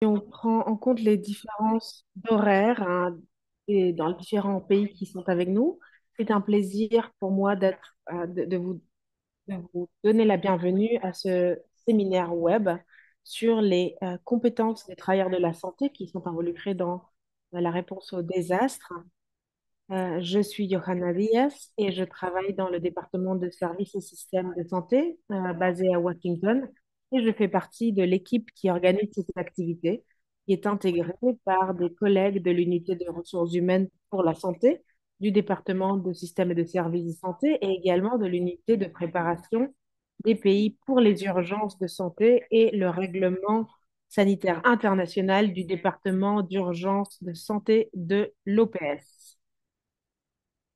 Si on prend en compte les différences d'horaires hein, et dans les différents pays qui sont avec nous, c'est un plaisir pour moi de vous donner la bienvenue à ce séminaire web sur les compétences des travailleurs de la santé qui sont involucrés dans la réponse aux désastres. Je suis Johanna Diaz et je travaille dans le département de services et systèmes de santé basé à Washington et je fais partie de l'équipe qui organise cette activité qui est intégrée par des collègues de l'unité de ressources humaines pour la santé, du département de systèmes et de services de santé et également de l'unité de préparation des pays pour les urgences de santé et le règlement sanitaire international du département d'urgence de santé de l'OPS.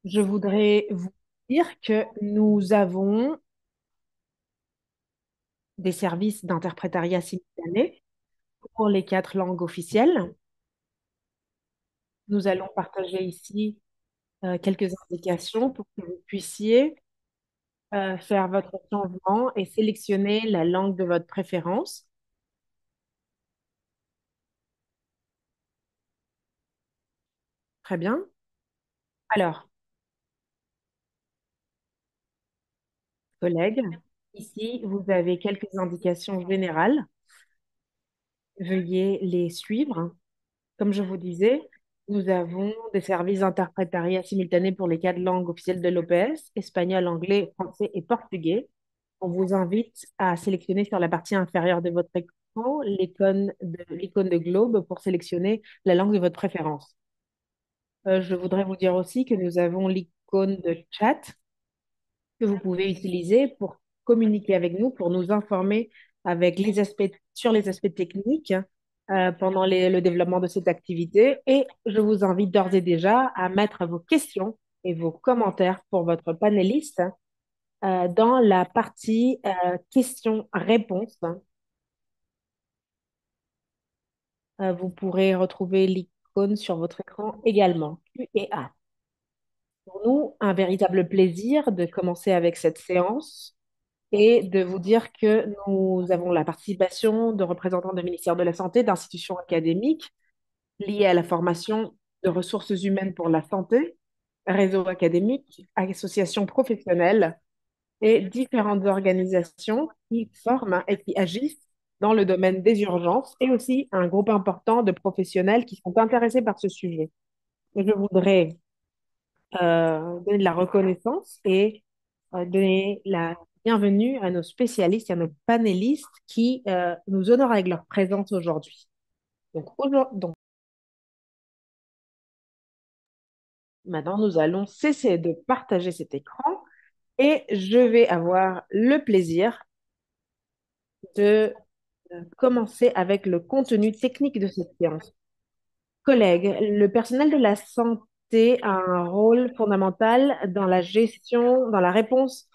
Je voudrais vous dire que nous avons des services d'interprétariat simultané pour les 4 langues officielles. Nous allons partager ici quelques indications pour que vous puissiez faire votre changement et sélectionner la langue de votre préférence. Très bien. Alors, collègues, ici, vous avez quelques indications générales. Veuillez les suivre. Comme je vous disais, nous avons des services d'interprétariat simultané pour les 4 langues officielles de l'OPS, espagnol, anglais, français et portugais. On vous invite à sélectionner sur la partie inférieure de votre écran l'icône de globe pour sélectionner la langue de votre préférence. Je voudrais vous dire aussi que nous avons l'icône de chat que vous pouvez utiliser pour communiquer avec nous, pour nous informer sur les aspects techniques pendant le développement de cette activité. Et je vous invite d'ores et déjà à mettre vos questions et vos commentaires pour votre panéliste dans la partie questions-réponses. Vous pourrez retrouver l'icône sur votre écran également, Q&A. Pour nous, un véritable plaisir de commencer avec cette séance et de vous dire que nous avons la participation de représentants du ministère de la Santé, d'institutions académiques liées à la formation de ressources humaines pour la santé, réseaux académiques, associations professionnelles et différentes organisations qui forment et qui agissent dans le domaine des urgences et aussi un groupe important de professionnels qui sont intéressés par ce sujet. Et je voudrais donner de la reconnaissance et donner la bienvenue à nos spécialistes et à nos panélistes qui nous honorent avec leur présence aujourd'hui. Donc, maintenant, nous allons cesser de partager cet écran et je vais avoir le plaisir de commencer avec le contenu technique de cette séance. Collègues, le personnel de la santé a un rôle fondamental dans la gestion, dans la réponse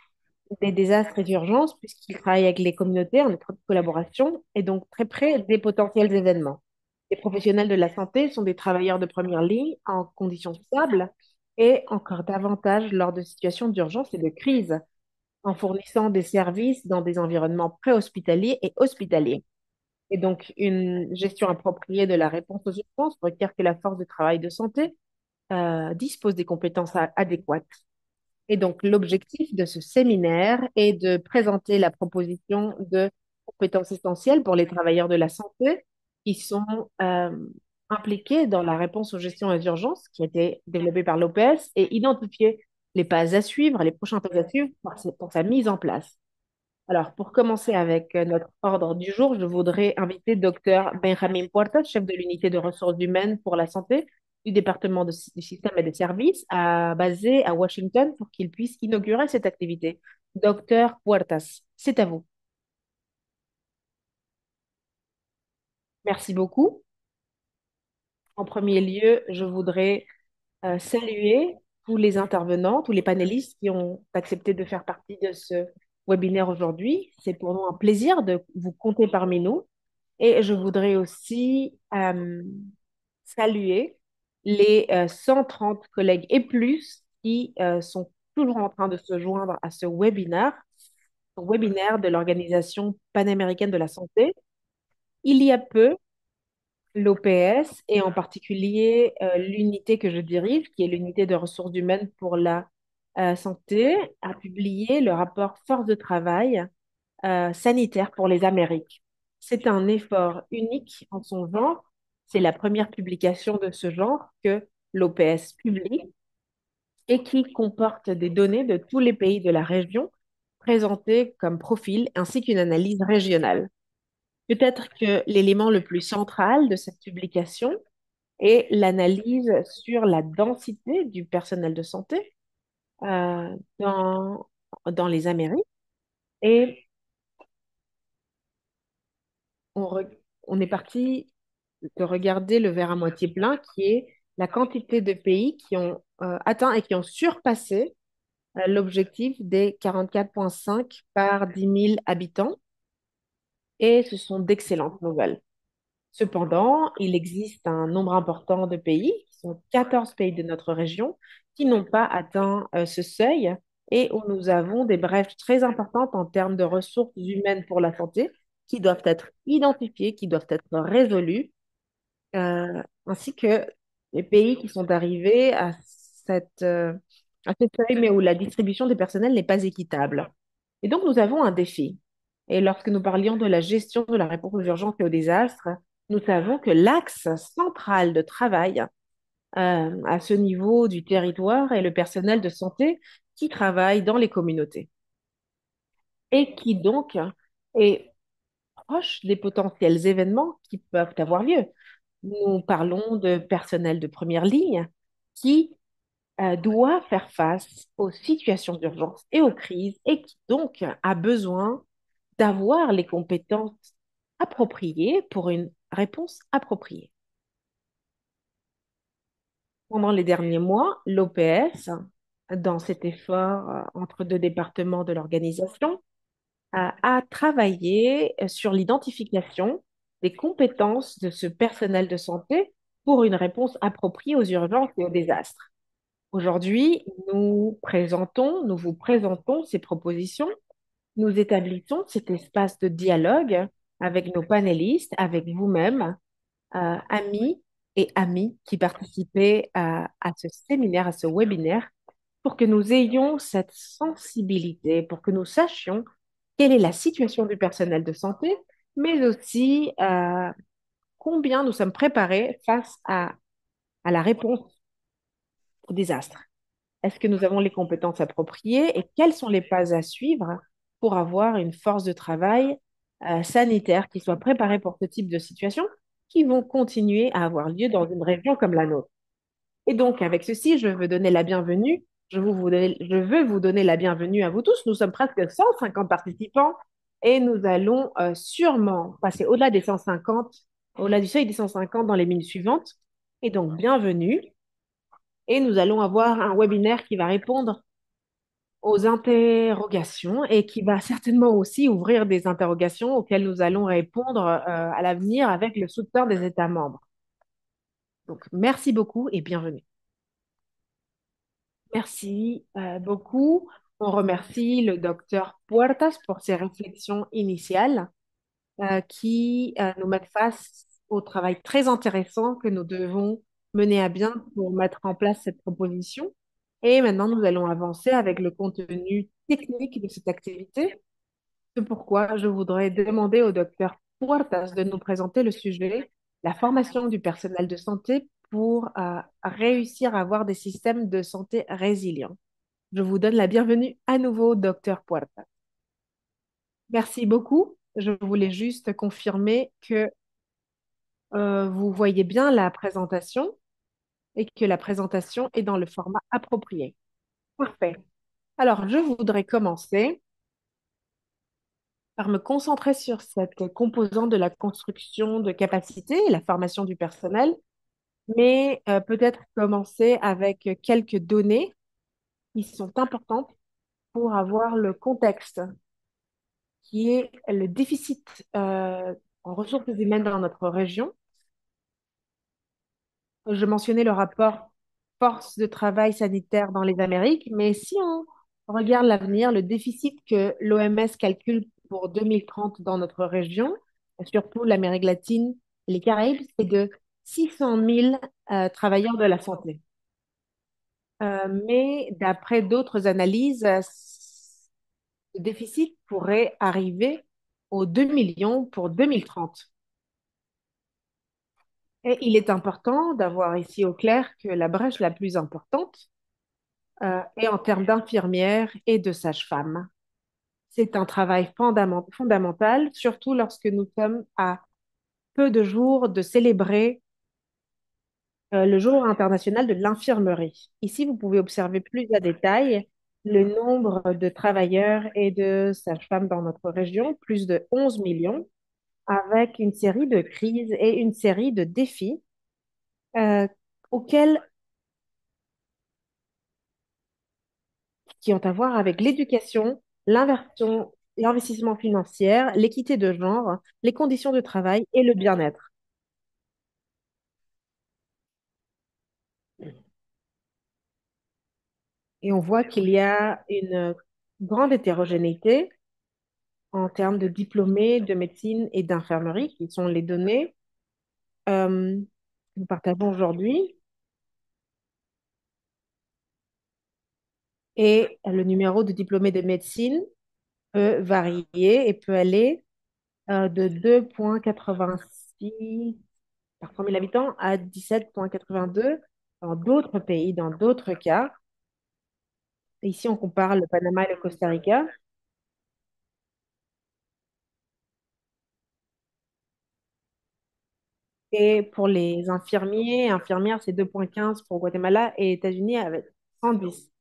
des désastres et d'urgence, puisqu'il travaille avec les communautés en étroite collaboration et donc très près des potentiels événements. Les professionnels de la santé sont des travailleurs de première ligne en conditions stables et encore davantage lors de situations d'urgence et de crise, en fournissant des services dans des environnements préhospitaliers et hospitaliers. Et donc, une gestion appropriée de la réponse aux urgences requiert que la force de travail de santé dispose des compétences adéquates. Et donc, l'objectif de ce séminaire est de présenter la proposition de compétences essentielles pour les travailleurs de la santé qui sont impliqués dans la réponse aux gestions et aux urgences qui a été développée par l'OPS et identifier les pas à suivre, les prochains pas à suivre pour sa mise en place. Alors, pour commencer avec notre ordre du jour, je voudrais inviter Dr Benjamin Puerta, chef de l'unité de ressources humaines pour la santé du département du système et des services, basé à Washington, pour qu'il puisse inaugurer cette activité. Dr Puertas, c'est à vous. Merci beaucoup. En premier lieu, je voudrais saluer tous les intervenants, tous les panélistes qui ont accepté de faire partie de ce webinaire aujourd'hui. C'est pour nous un plaisir de vous compter parmi nous. Et je voudrais aussi saluer les 130 collègues et plus qui sont toujours en train de se joindre à ce webinaire de l'Organisation panaméricaine de la santé. Il y a peu, L'OPS et en particulier l'unité que je dirige, qui est l'unité de ressources humaines pour la santé, a publié le rapport Force de travail sanitaire pour les Amériques. C'est un effort unique en son genre. C'est la première publication de ce genre que l'OPS publie et qui comporte des données de tous les pays de la région présentées comme profil ainsi qu'une analyse régionale. Peut-être que l'élément le plus central de cette publication est l'analyse sur la densité du personnel de santé euh, dans, dans les Amériques. Et on, on est parti de regarder le verre à moitié plein, qui est la quantité de pays qui ont atteint et qui ont surpassé l'objectif des 44,5 par 10 000 habitants. Et ce sont d'excellentes nouvelles. Cependant, il existe un nombre important de pays, qui sont 14 pays de notre région, qui n'ont pas atteint ce seuil et où nous avons des brèches très importantes en termes de ressources humaines pour la santé qui doivent être identifiées, qui doivent être résolues, ainsi que les pays qui sont arrivés à ce seuil, mais où la distribution des personnels n'est pas équitable. Et donc, nous avons un défi. Et lorsque nous parlions de la gestion de la réponse aux urgences et aux désastres, nous savons que l'axe central de travail à ce niveau du territoire est le personnel de santé qui travaille dans les communautés et qui donc est proche des potentiels événements qui peuvent avoir lieu. Nous parlons de personnel de première ligne qui doit faire face aux situations d'urgence et aux crises et qui donc a besoin d'avoir les compétences appropriées pour une réponse appropriée. Pendant les derniers mois, l'OPS, dans cet effort entre deux départements de l'organisation, a travaillé sur l'identification des compétences de ce personnel de santé pour une réponse appropriée aux urgences et aux désastres. Aujourd'hui, nous vous présentons ces propositions, nous établissons cet espace de dialogue avec nos panélistes, avec vous-même, amis et amis qui participaient à ce séminaire, à ce webinaire, pour que nous ayons cette sensibilité, pour que nous sachions quelle est la situation du personnel de santé, mais aussi combien nous sommes préparés face à la réponse au désastre. Est-ce que nous avons les compétences appropriées et quels sont les pas à suivre pour avoir une force de travail sanitaire qui soit préparée pour ce type de situation qui vont continuer à avoir lieu dans une région comme la nôtre? Et donc, avec ceci, je veux donner la bienvenue. Je veux vous donner la bienvenue à vous tous. Nous sommes presque 150 participants et nous allons sûrement passer au-delà des 150, au-delà du seuil des 150 dans les minutes suivantes. Et donc, bienvenue. Et nous allons avoir un webinaire qui va répondre aux interrogations et qui va certainement aussi ouvrir des interrogations auxquelles nous allons répondre à l'avenir avec le soutien des États membres. Donc, merci beaucoup et bienvenue. Merci beaucoup. On remercie le docteur Puertas pour ses réflexions initiales qui nous mettent face au travail très intéressant que nous devons mener à bien pour mettre en place cette proposition. Et maintenant, nous allons avancer avec le contenu technique de cette activité. C'est pourquoi je voudrais demander au docteur Puertas de nous présenter le sujet, la formation du personnel de santé pour réussir à avoir des systèmes de santé résilients. Je vous donne la bienvenue à nouveau, docteur Puertas. Merci beaucoup. Je voulais juste confirmer que vous voyez bien la présentation et que la présentation est dans le format approprié. Parfait. Alors, je voudrais commencer par me concentrer sur cette composante de la construction de capacité et la formation du personnel, mais peut-être commencer avec quelques données qui sont importantes pour avoir le contexte, qui est le déficit en ressources humaines dans notre région. Je mentionnais le rapport force de travail sanitaire dans les Amériques, mais si on regarde l'avenir, le déficit que l'OMS calcule pour 2030 dans notre région, surtout l'Amérique latine Les Caraïbes, c'est de 600 000 travailleurs de la santé. Mais d'après d'autres analyses, le déficit pourrait arriver aux 2 millions pour 2030. Et il est important d'avoir ici au clair que la brèche la plus importante est en termes d'infirmières et de sages-femmes. C'est un travail fondamental, surtout lorsque nous sommes à peu de jours de célébrer le jour international de l'infirmerie. Ici, vous pouvez observer plus à détail le nombre de travailleurs et de sages-femmes dans notre région, plus de 11 millions, avec une série de crises et une série de défis euh, auxquels qui ont à voir avec l'éducation, l'inversion, l'investissement financier, l'équité de genre, les conditions de travail et le bien-être. Et on voit qu'il y a une grande hétérogénéité en termes de diplômés de médecine et d'infirmerie, qui sont les données que nous partageons aujourd'hui. Et le numéro de diplômés de médecine peut varier et peut aller de 2,86 par 100 000 habitants à 17,82 dans d'autres pays, dans d'autres cas. Ici, on compare le Panama et le Costa Rica. Et pour les infirmiers et infirmières, c'est 2,15 pour Guatemala et États-Unis avec 110.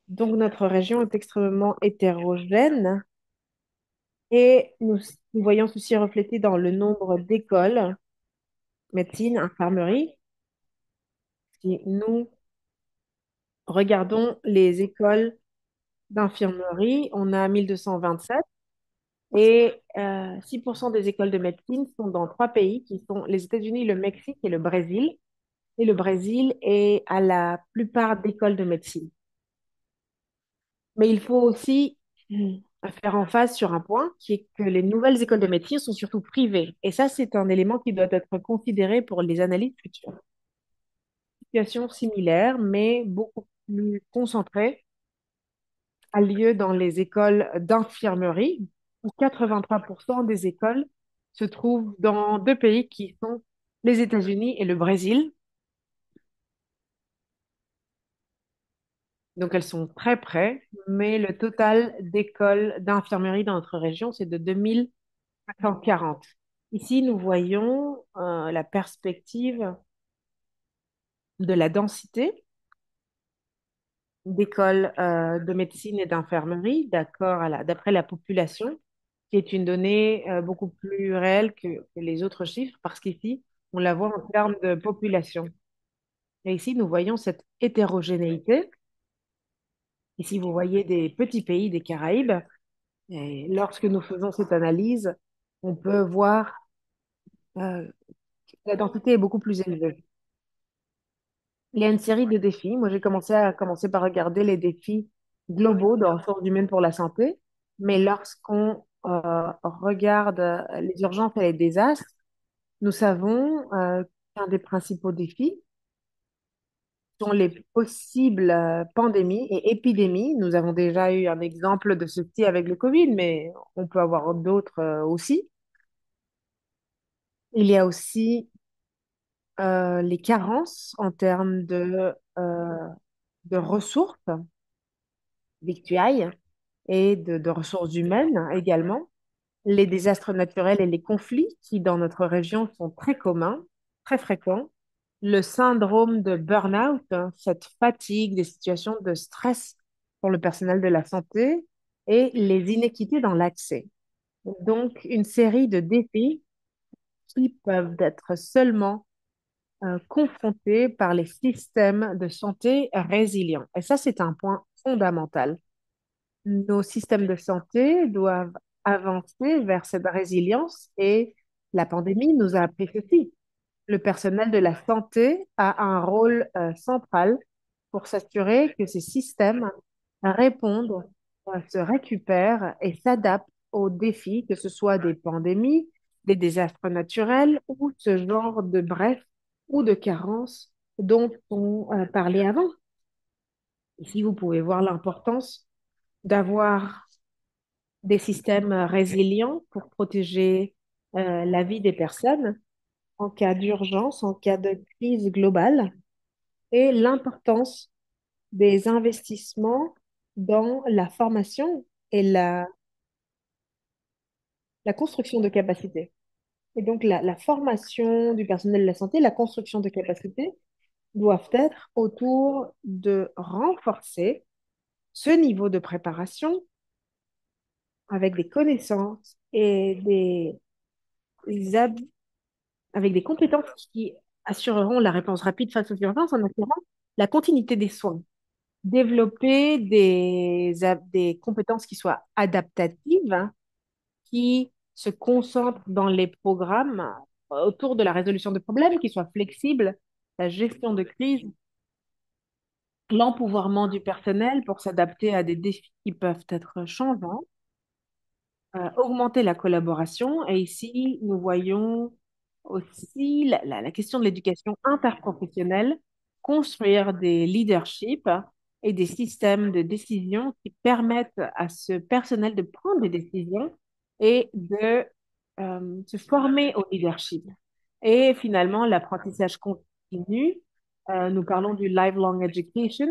Donc, notre région est extrêmement hétérogène et nous voyons ceci reflété dans le nombre d'écoles, médecine, infirmerie. Si nous regardons les écoles d'infirmerie, on a 1227 et 6% des écoles de médecine sont dans trois pays qui sont les États-Unis, le Mexique et le Brésil. Et le Brésil est à la plupart d'écoles de médecine. Mais il faut aussi faire en face sur un point qui est que les nouvelles écoles de médecine sont surtout privées. Et ça, c'est un élément qui doit être considéré pour les analyses futures. Situation similaire, mais beaucoup plus concentrée, a lieu dans les écoles d'infirmerie, où 83% des écoles se trouvent dans deux pays qui sont les États-Unis et le Brésil. Donc elles sont très près, mais le total d'écoles d'infirmerie dans notre région, c'est de 2 540. Ici, nous voyons la perspective de la densité d'écoles de médecine et d'infirmerie, d'après la population, qui est une donnée beaucoup plus réelle que les autres chiffres, parce qu'ici, on la voit en termes de population. Et ici, nous voyons cette hétérogénéité. Ici, vous voyez des petits pays des Caraïbes. Et lorsque nous faisons cette analyse, on peut voir que la densité est beaucoup plus élevée. Il y a une série de défis. Moi, j'ai commencé par regarder les défis globaux dans ressources humaines pour la santé. Mais lorsqu'on regarde les urgences et les désastres, nous savons qu'un des principaux défis sont les possibles pandémies et épidémies. Nous avons déjà eu un exemple de ceci avec le Covid, mais on peut avoir d'autres aussi. Il y a aussi les carences en termes de ressources victuailles et de ressources humaines également, les désastres naturels et les conflits qui, dans notre région, sont très communs, très fréquents, le syndrome de burn-out, hein, cette fatigue, des situations de stress pour le personnel de la santé et les inéquités dans l'accès. Donc, une série de défis qui peuvent être seulement confrontés par les systèmes de santé résilients. Et ça, c'est un point fondamental. Nos systèmes de santé doivent avancer vers cette résilience et la pandémie nous a appris ceci. Le personnel de la santé a un rôle central pour s'assurer que ces systèmes répondent, se récupèrent et s'adaptent aux défis, que ce soit des pandémies, des désastres naturels ou ce genre de bref ou de carence dont on parlait avant. Ici, vous pouvez voir l'importance d'avoir des systèmes résilients pour protéger la vie des personnes en cas d'urgence, en cas de crise globale, et l'importance des investissements dans la formation et la construction de capacités. Et donc, la formation du personnel de la santé, la construction de capacités doivent être autour de renforcer ce niveau de préparation avec des connaissances et avec des compétences qui assureront la réponse rapide face aux urgences en assurant la continuité des soins. Développer des compétences qui soient adaptatives, hein, qui se concentrent dans les programmes autour de la résolution de problèmes, qui soient flexibles, la gestion de crise, l'empouvoirment du personnel pour s'adapter à des défis qui peuvent être changeants, augmenter la collaboration. Et ici, nous voyons aussi la question de l'éducation interprofessionnelle, construire des leaderships et des systèmes de décision qui permettent à ce personnel de prendre des décisions et de se former au leadership. Et finalement, l'apprentissage continu, nous parlons du lifelong education,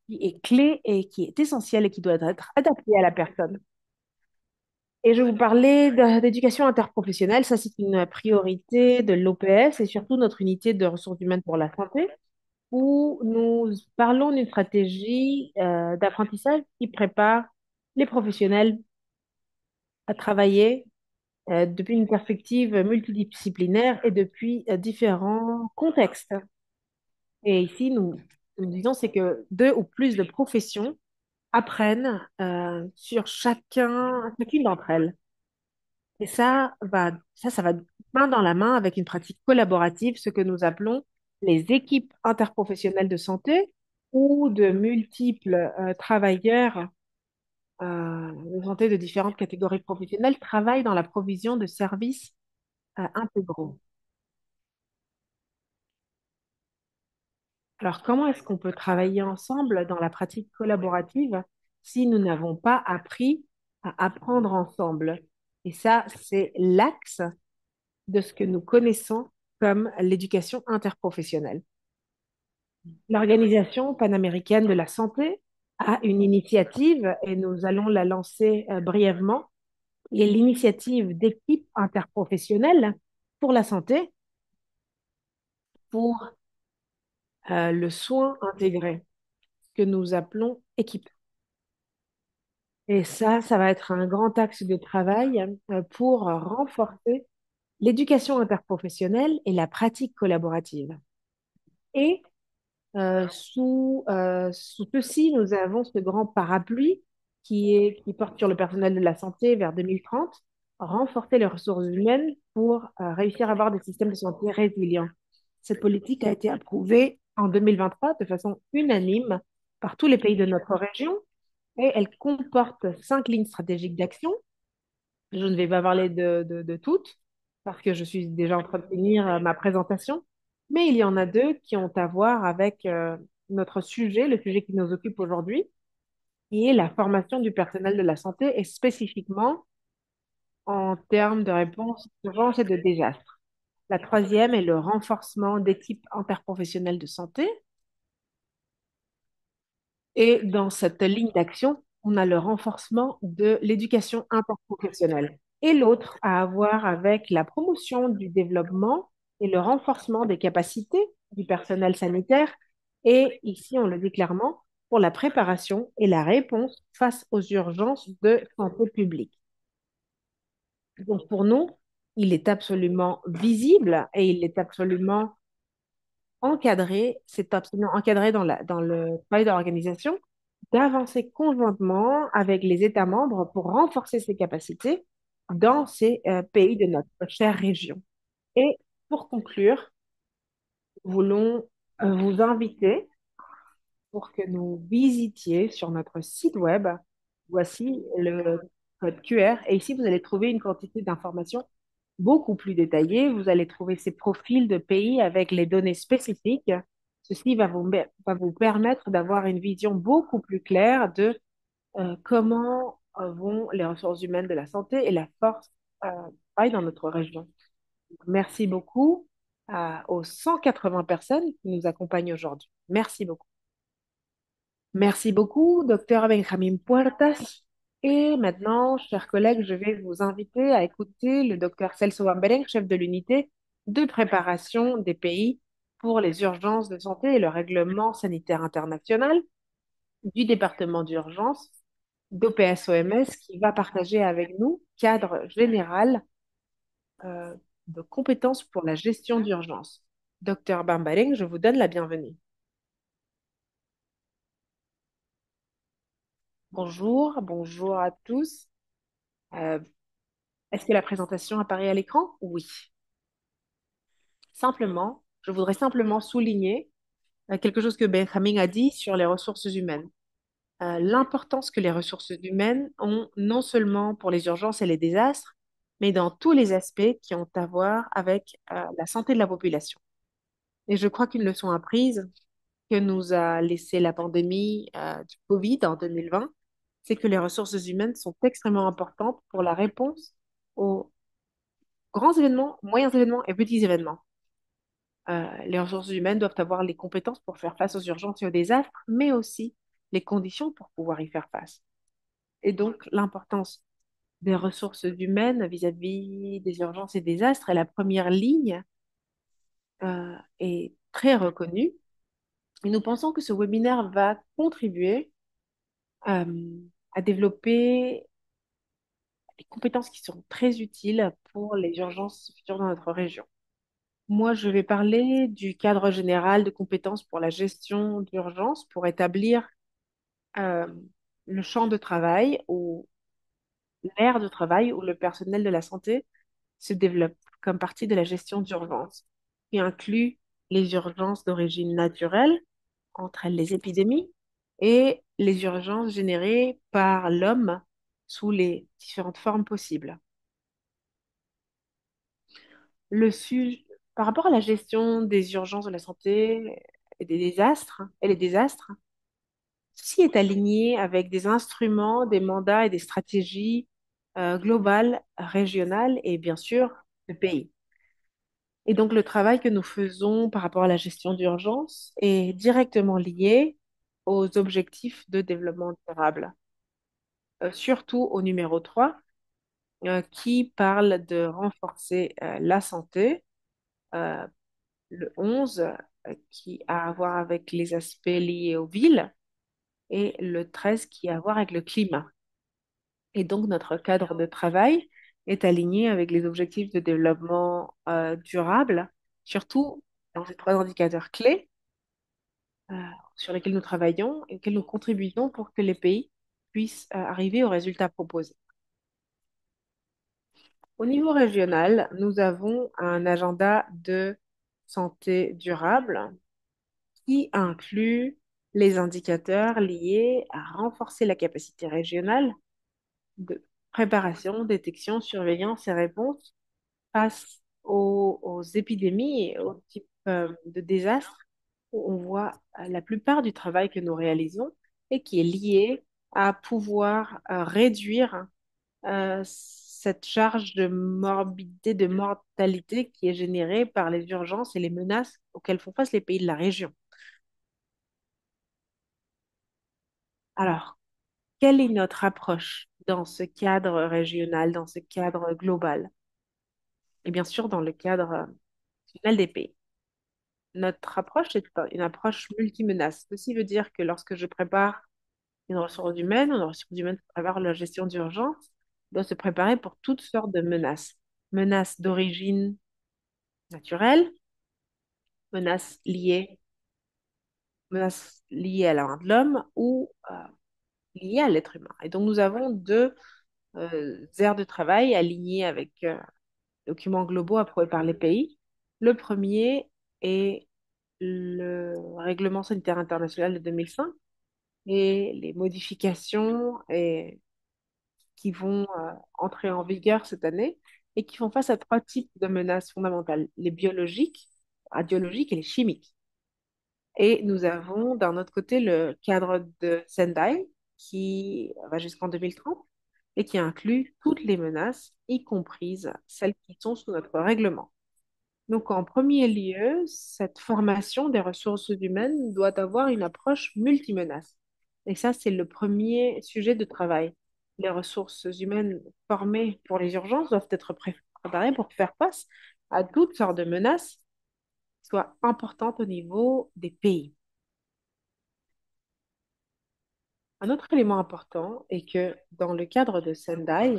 qui est clé et qui est essentiel et qui doit être adapté à la personne. Et je vous parlais d'éducation interprofessionnelle. Ça, c'est une priorité de l'OPS et surtout notre unité de ressources humaines pour la santé, où nous parlons d'une stratégie d'apprentissage qui prépare les professionnels à travailler depuis une perspective multidisciplinaire et depuis différents contextes. Et ici, nous disons, c'est que deux ou plus de professions apprennent sur chacune d'entre elles. Et ça va main dans la main avec une pratique collaborative, ce que nous appelons les équipes interprofessionnelles de santé, où de multiples travailleurs de santé de différentes catégories professionnelles travaillent dans la provision de services intégraux. Alors, comment est-ce qu'on peut travailler ensemble dans la pratique collaborative si nous n'avons pas appris à apprendre ensemble? Et ça, c'est l'axe de ce que nous connaissons comme l'éducation interprofessionnelle. L'Organisation panaméricaine de la santé a une initiative et nous allons la lancer brièvement. Il y a l'initiative d'équipe interprofessionnelle pour la santé, pour le soin intégré, que nous appelons équipe. Et ça va être un grand axe de travail pour renforcer l'éducation interprofessionnelle et la pratique collaborative. Et sous ceci, nous avons ce grand parapluie qui porte sur le personnel de la santé vers 2030, renforcer les ressources humaines pour réussir à avoir des systèmes de santé résilients. Cette politique a été approuvée en 2023 de façon unanime par tous les pays de notre région et elle comporte 5 lignes stratégiques d'action. Je ne vais pas parler de toutes parce que je suis déjà en train de finir ma présentation, mais il y en a deux qui ont à voir avec notre sujet, le sujet qui nous occupe aujourd'hui, qui est la formation du personnel de la santé et spécifiquement en termes de réponse d'urgence et de désastre. La troisième est le renforcement d'équipes interprofessionnelles de santé. Et dans cette ligne d'action, on a le renforcement de l'éducation interprofessionnelle. Et l'autre a à voir avec la promotion du développement et le renforcement des capacités du personnel sanitaire. Et ici, on le dit clairement, pour la préparation et la réponse face aux urgences de santé publique. Donc pour nous, il est absolument visible et il est absolument encadré, c'est absolument encadré dans le travail de l'organisation, d'avancer conjointement avec les États membres pour renforcer ses capacités dans ces pays de notre chère région. Et pour conclure, nous voulons vous inviter pour que nous visitiez sur notre site web. Voici le code QR et ici, vous allez trouver une quantité d'informations beaucoup plus détaillé. Vous allez trouver ces profils de pays avec les données spécifiques. Ceci va vous permettre d'avoir une vision beaucoup plus claire de comment vont les ressources humaines de la santé et la force travail dans notre région. Merci beaucoup aux 180 personnes qui nous accompagnent aujourd'hui. Merci beaucoup. Merci beaucoup, docteur Benjamin Puertas. Et maintenant, chers collègues, je vais vous inviter à écouter le docteur Celso Vambeleng, chef de l'unité de préparation des pays pour les urgences de santé et le règlement sanitaire international du département d'urgence d'OPS-OMS, qui va partager avec nous cadre général euh, de compétences pour la gestion d'urgence. Docteur Bambaleng, je vous donne la bienvenue. Bonjour, bonjour à tous. Euh, Est-ce que la présentation apparaît à l'écran? Oui. Simplement, je voudrais simplement souligner quelque chose que Benjamin a dit sur les ressources humaines. L'importance que les ressources humaines ont non seulement pour les urgences et les désastres, mais dans tous les aspects qui ont à voir avec la santé de la population. Et je crois qu'une leçon apprise que nous a laissé la pandémie du Covid en 2020, c'est que les ressources humaines sont extrêmement importantes pour la réponse aux grands événements, moyens événements et petits événements. Les ressources humaines doivent avoir les compétences pour faire face aux urgences et aux désastres, mais aussi les conditions pour pouvoir y faire face. Et donc, l'importance des ressources humaines vis-à-vis des urgences et désastres est la première ligne est très reconnue. Et nous pensons que ce webinaire va contribuer euh, à développer des compétences qui seront très utiles pour les urgences futures dans notre région. Moi, je vais parler du cadre général de compétences pour la gestion d'urgence pour établir euh, le champ de travail ou l'ère de travail où le personnel de la santé se développe comme partie de la gestion d'urgence, qui inclut les urgences d'origine naturelle, entre elles les épidémies, et les urgences générées par l'homme sous les différentes formes possibles. Par rapport à la gestion des urgences de la santé et des désastres, et les désastres, ceci est aligné avec des instruments, des mandats et des stratégies globales, régionales et bien sûr de pays. Et donc le travail que nous faisons par rapport à la gestion d'urgence est directement lié aux objectifs de développement durable, surtout au numéro 3, qui parle de renforcer la santé, euh, le 11, qui a à voir avec les aspects liés aux villes, et le 13 qui a à voir avec le climat. Et donc, notre cadre de travail est aligné avec les objectifs de développement durable, surtout dans ces trois indicateurs clés euh, sur lesquels nous travaillons et auxquels nous contribuons pour que les pays puissent arriver aux résultats proposés. Au niveau régional, nous avons un agenda de santé durable qui inclut les indicateurs liés à renforcer la capacité régionale de préparation, détection, surveillance et réponse face aux épidémies et aux types de désastres où on voit la plupart du travail que nous réalisons et qui est lié à pouvoir réduire cette charge de morbidité, de mortalité qui est générée par les urgences et les menaces auxquelles font face les pays de la région. Alors, quelle est notre approche dans ce cadre régional, dans ce cadre global? Et bien sûr, dans le cadre national des pays. Notre approche est une approche multimenace. Ceci veut dire que lorsque je prépare une ressource humaine pour préparer la gestion d'urgence, doit se préparer pour toutes sortes de menaces. Menaces d'origine naturelle, menaces liées, menaces liées à la main de l'homme ou liées à l'être humain. Et donc, nous avons deux aires de travail alignées avec documents globaux approuvés par les pays. Le premier est le règlement sanitaire international de 2005 et les modifications qui vont entrer en vigueur cette année. et qui font face à trois types de menaces fondamentales, les biologiques, radiologiques et les chimiques. Et nous avons d'un autre côté le cadre de Sendai qui va jusqu'en 2030 et qui inclut toutes les menaces, y compris celles qui sont sous notre règlement. Donc, en premier lieu, cette formation des ressources humaines doit avoir une approche multimenace. Et ça, c'est le premier sujet de travail. Les ressources humaines formées pour les urgences doivent être préparées pour faire face à toutes sortes de menaces, qui soient importantes au niveau des pays. Un autre élément important est que dans le cadre de Sendai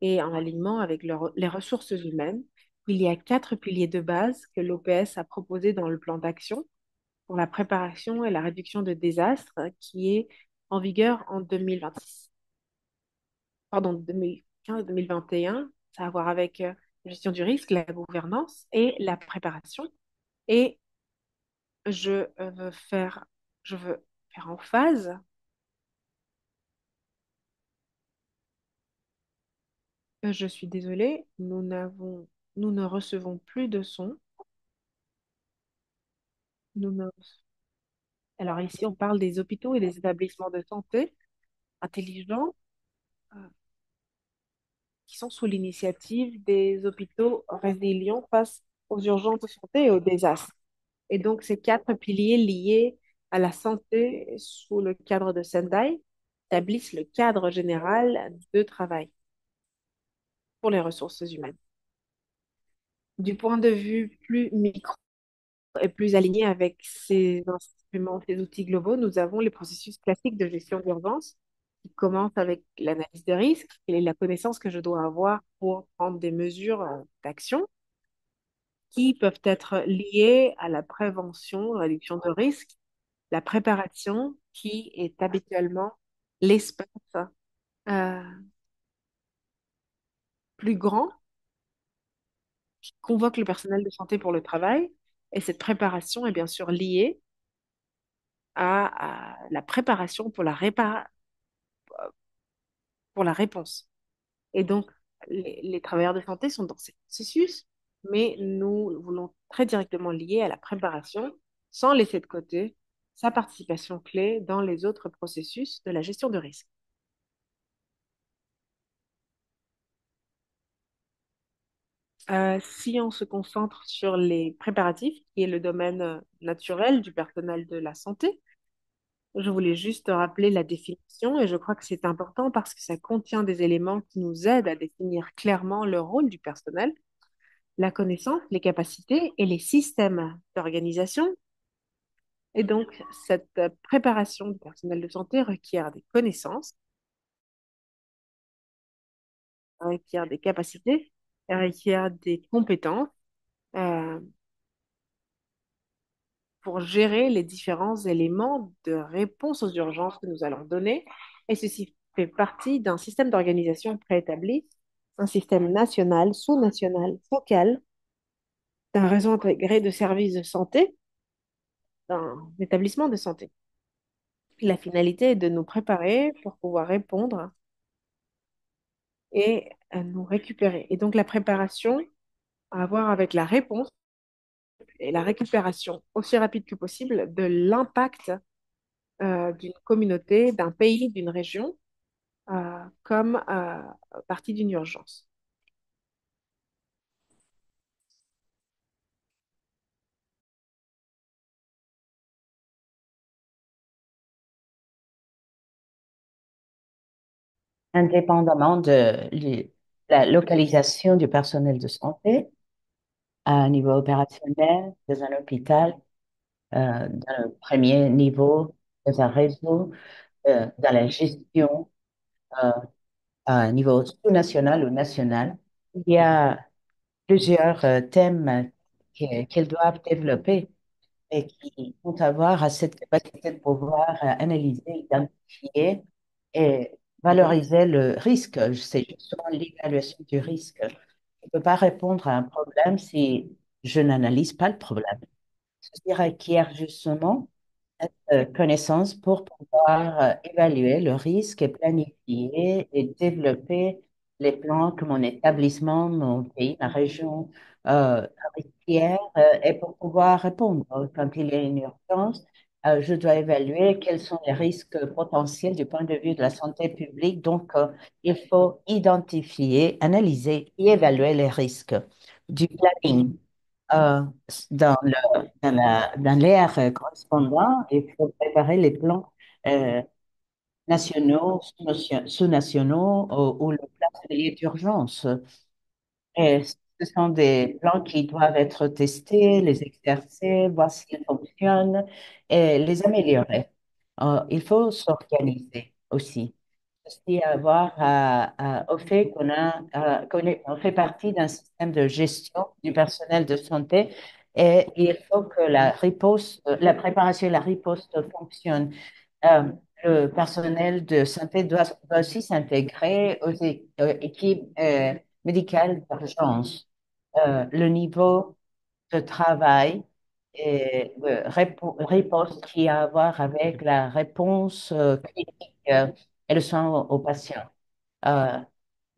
et en alignement avec les ressources humaines, il y a quatre piliers de base que l'OPS a proposés dans le plan d'action pour la préparation et la réduction de désastres qui est en vigueur en 2026. Pardon, 2015-2021. Ça a à voir avec la gestion du risque, la gouvernance et la préparation. Et je je veux faire en phase. Je suis désolée, nous ne recevons plus de son. Nous ne- Alors ici, on parle des hôpitaux et des établissements de santé intelligents euh, qui sont sous l'initiative des hôpitaux résilients face aux urgences de santé et aux désastres. Et donc, ces quatre piliers liés à la santé sous le cadre de Sendai établissent le cadre général de travail pour les ressources humaines. Du point de vue plus micro et plus aligné avec ces instruments, ces outils globaux, nous avons les processus classiques de gestion d'urgence qui commencent avec l'analyse de risque et la connaissance que je dois avoir pour prendre des mesures d'action qui peuvent être liées à la prévention, réduction de risque, la préparation qui est habituellement l'espace euh, plus grand qui convoque le personnel de santé pour le travail. Et cette préparation est bien sûr liée à la préparation pour pour la réponse. Et donc, les travailleurs de santé sont dans ce processus, mais nous voulons très directement lier à la préparation sans laisser de côté sa participation clé dans les autres processus de la gestion de risque. Si on se concentre sur les préparatifs, qui est le domaine naturel du personnel de la santé, je voulais juste rappeler la définition et je crois que c'est important parce que ça contient des éléments qui nous aident à définir clairement le rôle du personnel, la connaissance, les capacités et les systèmes d'organisation. Et donc, cette préparation du personnel de santé requiert des connaissances, requiert des capacités, requiert des compétences euh, pour gérer les différents éléments de réponse aux urgences que nous allons donner. Et ceci fait partie d'un système d'organisation préétabli, un système national, sous-national, focal, d'un réseau intégré de services de santé, d'un établissement de santé. La finalité est de nous préparer pour pouvoir répondre et nous récupérer. Et donc la préparation à avoir avec la réponse et la récupération aussi rapide que possible de l'impact d'une communauté, d'un pays, d'une région, comme partie d'une urgence. Indépendamment de la localisation du personnel de santé, à un niveau opérationnel, dans un hôpital, dans le premier niveau, dans un réseau, dans la gestion, euh, à un niveau sous-national ou national, il y a plusieurs thèmes qu'ils doivent développer et qui vont avoir à cette capacité de pouvoir analyser, identifier et valoriser le risque. C'est justement l'évaluation du risque. Je ne peux pas répondre à un problème si je n'analyse pas le problème. Ceci requiert justement cette connaissance pour pouvoir évaluer le risque et planifier et développer les plans que mon établissement, mon pays, ma région requiert et pour pouvoir répondre quand il y a une urgence, je dois évaluer quels sont les risques potentiels du point de vue de la santé publique. Donc, il faut identifier, analyser et évaluer les risques du planning. Euh, dans l'ère correspondant, il faut préparer les plans euh, nationaux, sous-nationaux ou le plan d'urgence. Et ce sont des plans qui doivent être testés, les exercer, voir s'ils fonctionnent et les améliorer. Il faut s'organiser aussi. Aussi avoir au fait on fait partie d'un système de gestion du personnel de santé et il faut que la préparation et la riposte fonctionnent. Euh, le personnel de santé doit aussi s'intégrer aux équipes médicales d'urgence. Le niveau de travail et riposte qui a à voir avec la réponse clinique et le soin aux patients. Euh,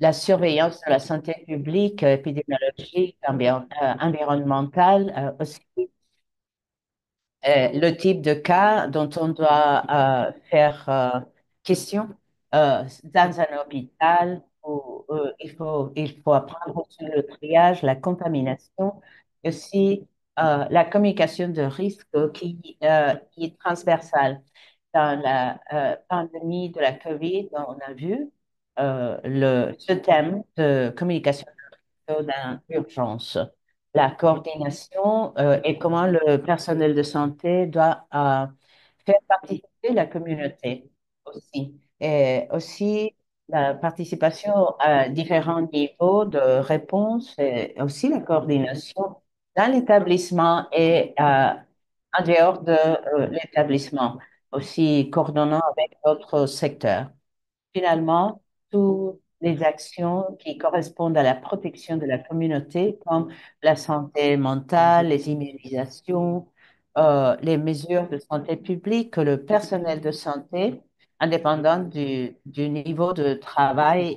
la surveillance de la santé publique, épidémiologique, environnementale, aussi le type de cas dont on doit faire question dans un hôpital où il faut apprendre sur le triage, la contamination, et aussi la communication de risque qui est transversale. Dans la pandémie de la COVID, on a vu ce thème de communication dans l'urgence, la coordination et comment le personnel de santé doit faire participer la communauté aussi. Et aussi la participation à différents niveaux de réponse et aussi la coordination dans l'établissement et en dehors de l'établissement, aussi coordonnant avec d'autres secteurs. Finalement, toutes les actions qui correspondent à la protection de la communauté, comme la santé mentale, les immunisations, les mesures de santé publique, que le personnel de santé, indépendant du niveau de travail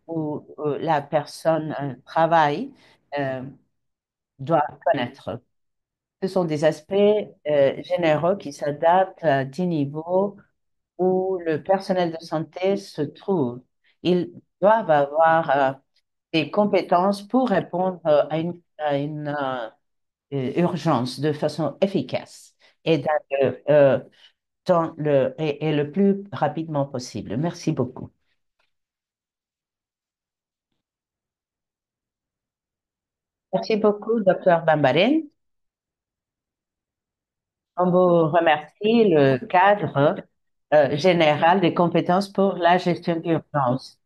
où la personne travaille, euh, doit connaître. Ce sont des aspects généraux qui s'adaptent à 10 niveaux où le personnel de santé se trouve. Ils doivent avoir des compétences pour répondre à une urgence de façon efficace et et le plus rapidement possible. Merci beaucoup. Merci beaucoup, docteur Bambarène. On vous remercie le cadre général des compétences pour la gestion d'urgence.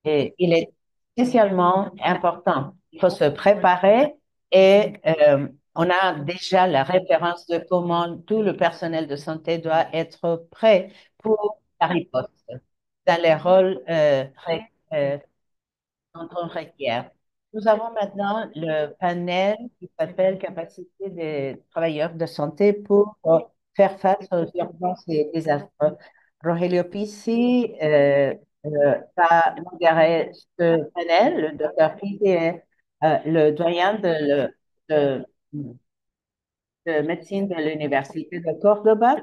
Et il est spécialement important. Il faut se préparer et on a déjà la référence de comment tout le personnel de santé doit être prêt pour la riposte dans les rôles dont on requiert. Nous avons maintenant le panel qui s'appelle Capacité des travailleurs de santé pour faire face aux urgences et désastres. Rogelio Pissi va modérer ce panel. Le docteur Pissi est le doyen de médecine de l'Université de Cordoba.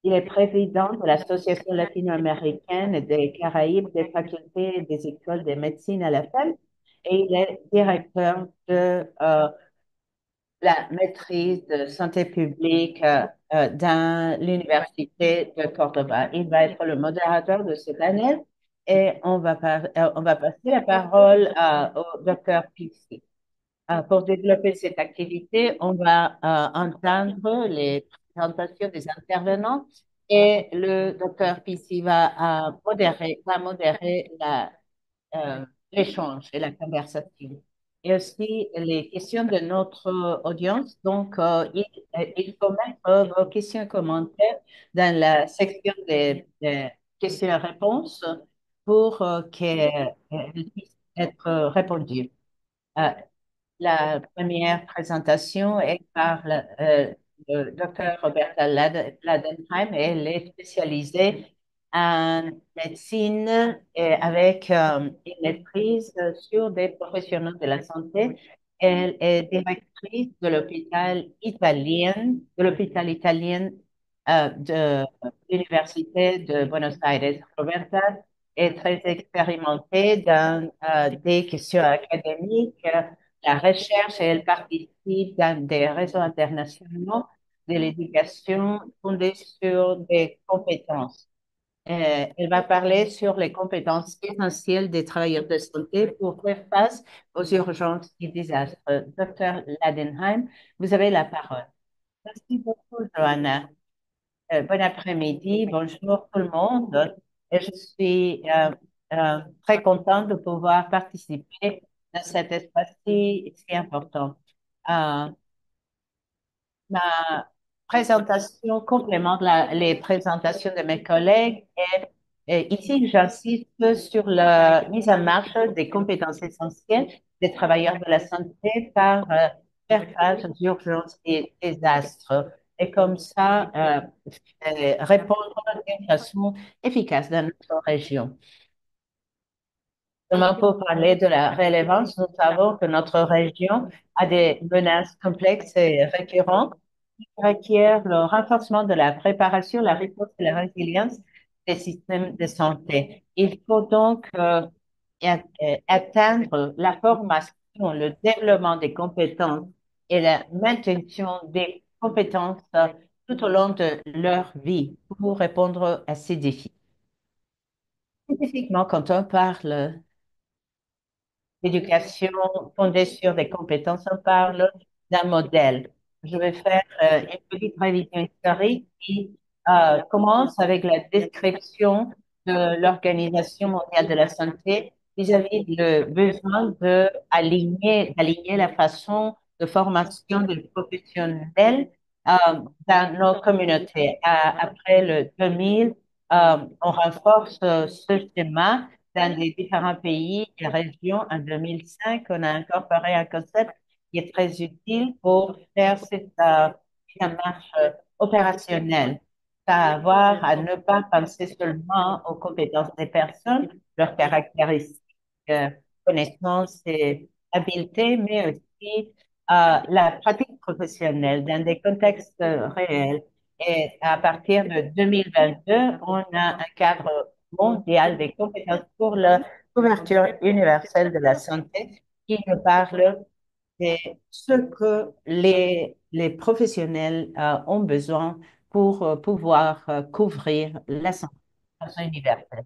Il est président de l'Association latino-américaine des Caraïbes des facultés et des écoles de médecine à la FEM et il est directeur de la maîtrise de santé publique dans l'Université de Cordoba. Il va être le modérateur de ce panel et on va passer la parole au docteur Pixi. Pour développer cette activité, on va entendre les présentations des intervenants et le docteur Pissi va modérer l'échange et la conversation. Et aussi les questions de notre audience. Donc, il faut mettre vos questions et commentaires dans la section des questions et réponses pour qu'elles puissent être répondues. Euh, la première présentation est par le Dr. Roberta Ladenheim. Elle est spécialisée en médecine et avec une maîtrise sur des professionnels de la santé. Elle est directrice de l'hôpital italien de l'Université de Buenos Aires. Roberta est très expérimentée dans des questions académiques, la recherche, et elle participe dans des réseaux internationaux de l'éducation fondée sur des compétences. Elle va parler sur les compétences essentielles des travailleurs de santé pour faire face aux urgences et désastres. Docteur Ladenheim, vous avez la parole. Merci beaucoup, Johanna. Bon après-midi, bonjour tout le monde. Et je suis très contente de pouvoir participer dans cet espace si important. Euh, Ma présentation complémente les présentations de mes collègues et ici, j'insiste sur la mise en marche des compétences essentielles des travailleurs de la santé par faire face aux urgences et désastres et comme ça répondre d'une façon efficace dans notre région. Seulement pour parler de la relevance, nous savons que notre région a des menaces complexes et récurrentes qui requièrent le renforcement de la préparation, la réponse et la résilience des systèmes de santé. Il faut donc atteindre la formation, le développement des compétences et la maintenance des compétences tout au long de leur vie pour répondre à ces défis. Spécifiquement, quand on parle l'éducation fondée sur des compétences, on parle d'un modèle. Je vais faire une petite révision historique qui commence avec la description de l'Organisation mondiale de la santé vis-à-vis le besoin d'aligner la façon de formation des professionnels dans nos communautés. Après le 2000, on renforce ce schéma dans les différents pays et régions. En 2005, on a incorporé un concept qui est très utile pour faire cette démarche opérationnelle. Ça a à voir à ne pas penser seulement aux compétences des personnes, leurs caractéristiques, euh, connaissances et habiletés, mais aussi la pratique professionnelle dans des contextes réels. Et à partir de 2022, on a un cadre mondial des compétences pour la couverture universelle de la santé qui nous parle de ce que les professionnels ont besoin pour pouvoir couvrir la santé de façon universelle.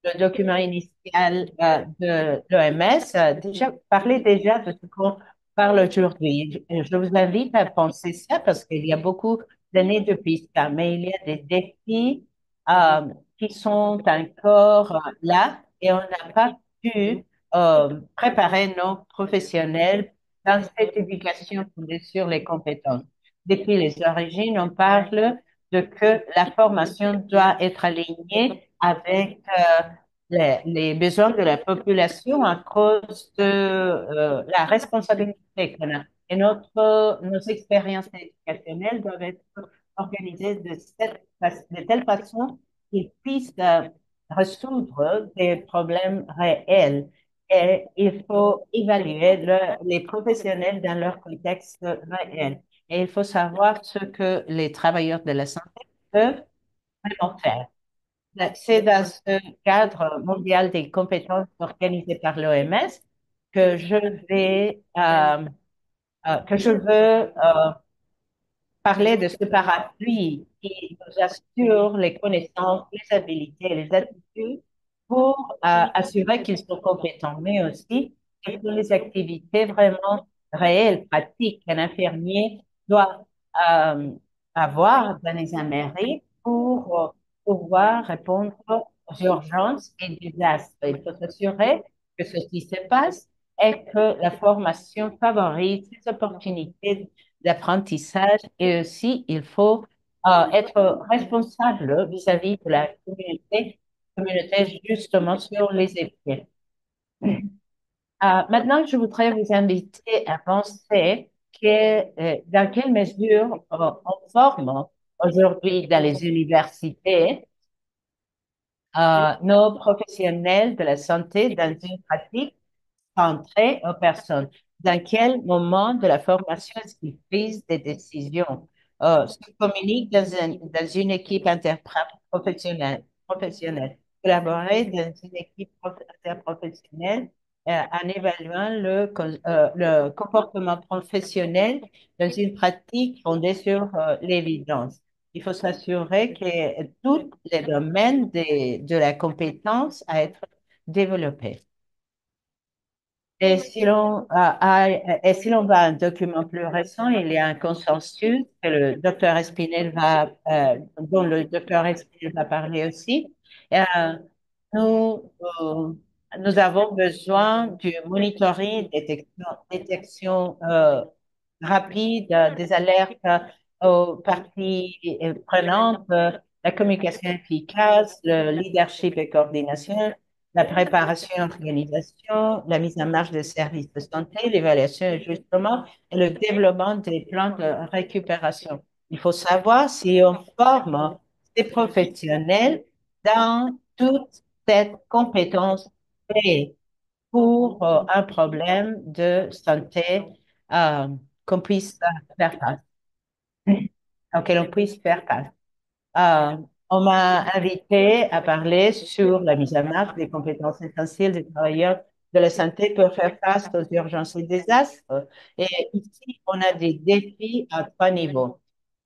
Le document initial de l'OMS parlait déjà de ce qu'on parle aujourd'hui. Je vous invite à penser ça parce qu'il y a beaucoup d'années depuis ça, mais il y a des défis qui sont encore là et on n'a pas pu préparer nos professionnels dans cette éducation fondée sur les compétences. Depuis les origines, on parle de que la formation doit être alignée avec les besoins de la population à cause de la responsabilité qu'on a. Et nos expériences éducationnelles doivent être organisées de telle façon qu'ils puissent résoudre des problèmes réels. Et il faut évaluer les professionnels dans leur contexte réel. Et il faut savoir ce que les travailleurs de la santé peuvent vraiment faire. C'est dans ce cadre mondial des compétences organisé par l'OMS que que je veux parler de ce parapluie qui nous assure les connaissances, les habilités et les attitudes pour assurer qu'ils sont compétents, mais aussi quelles sont les activités vraiment réelles, pratiques qu'un infirmier doit euh, avoir dans les mairies pour pouvoir répondre aux urgences et désastres. Il faut s'assurer que ceci se passe et que la formation favorise les opportunités d'apprentissage et aussi il faut être responsable vis-à-vis de la communauté justement sur les épiques. Maintenant, je voudrais vous inviter à penser dans quelle mesure on forme aujourd'hui dans les universités nos professionnels de la santé dans une pratique centrée aux personnes. Dans quel moment de la formation est-ce qu'ils prise des décisions? Se communique dans une équipe professionnelle. Collaborer dans une équipe interprofessionnelle en évaluant le comportement professionnel dans une pratique fondée sur l'évidence. Il faut s'assurer que tous les domaines de la compétence à être développés. Et si l'on va à un document plus récent, il y a un consensus que le docteur Espinel dont le docteur Espinel va parler aussi. Euh, nous, euh, nous avons besoin du monitoring, détection rapide, des alertes aux parties prenantes, la communication efficace, le leadership et coordination, la préparation et organisation, la mise en marche des services de santé, l'évaluation et justement, et le développement des plans de récupération. Il faut savoir si on forme ces professionnels dans toute cette compétence clé pour un problème de santé euh, qu'on puisse faire face, auquel on puisse faire face. Euh, on m'a invité à parler sur la mise en marche des compétences essentielles des travailleurs de la santé pour faire face aux urgences et désastres. Et ici, on a des défis à trois niveaux.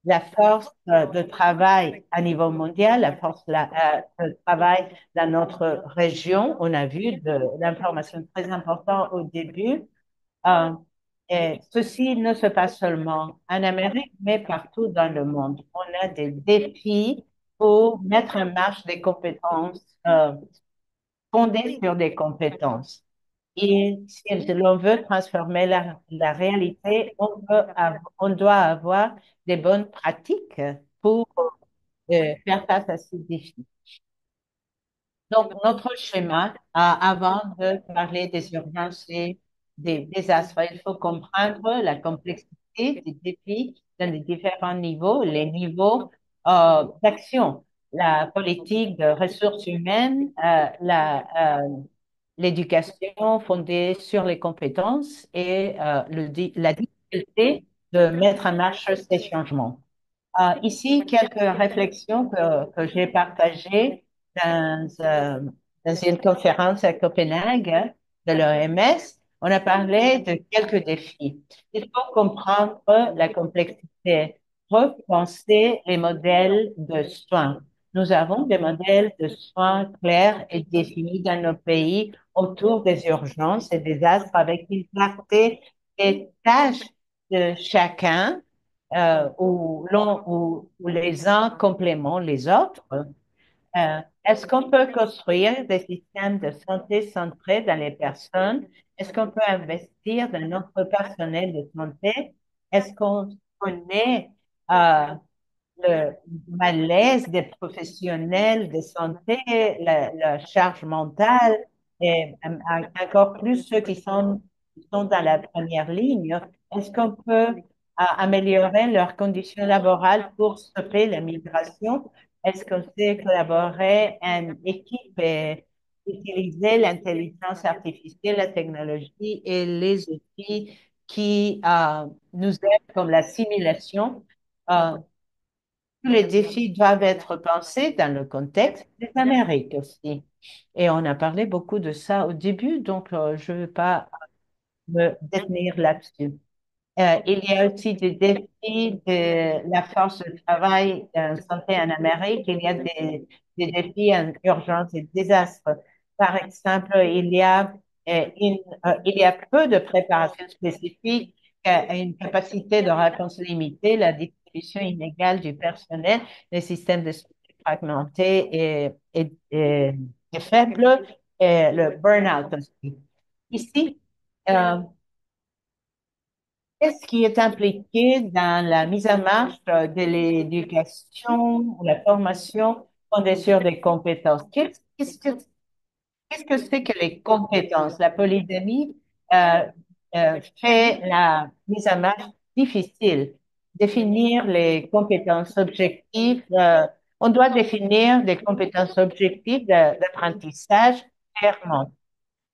La force de travail à niveau mondial, la force de travail dans notre région. On a vu de l'information très importante au début. Euh, et ceci ne se passe seulement en Amérique, mais partout dans le monde. On a des défis pour mettre en marche des compétences fondées sur des compétences. Et si l'on veut transformer la réalité, on doit avoir des bonnes pratiques pour faire face à ces défis. Donc, notre schéma, avant de parler des urgences et des désastres, il faut comprendre la complexité des défis dans les différents niveaux, les niveaux d'action, la politique de ressources humaines, l'éducation fondée sur les compétences et la difficulté de mettre en marche ces changements. Ici, quelques réflexions que j'ai partagées dans une conférence à Copenhague de l'OMS. On a parlé de quelques défis. Il faut comprendre la complexité, repenser les modèles de soins. Nous avons des modèles de soins clairs et définis dans nos pays autour des urgences et des astres avec une clarté des tâches de chacun où les uns complémentent les autres. Est-ce qu'on peut construire des systèmes de santé centrés dans les personnes? Est-ce qu'on peut investir dans notre personnel de santé? Est-ce qu'on connaît euh, le malaise des professionnels de santé, la charge mentale et encore plus ceux qui sont dans la première ligne? Est-ce qu'on peut améliorer leurs conditions laborales pour stopper la migration? Est-ce qu'on sait collaborer en équipe et utiliser l'intelligence artificielle, la technologie et les outils qui nous aident comme la simulation? euh, tous les défis doivent être pensés dans le contexte des Amériques aussi. Et on a parlé beaucoup de ça au début, donc je ne veux pas me détenir là-dessus. Il y a aussi des défis de la force de travail en santé en Amérique. Il y a des défis en urgence et désastres. Par exemple, il y a peu de préparation spécifique, une capacité de réponse limitée, la distribution inégale du personnel, les systèmes de santé fragmentés et faibles, et le burn-out aussi. Ici, euh, qu'est-ce qui est impliqué dans la mise en marche de l'éducation ou la formation fondée sur des compétences? Qu'est-ce que c'est que les compétences? La polysémie euh, fait la mise en marche difficile. Définir les compétences objectives, On doit définir des compétences objectives d'apprentissage clairement.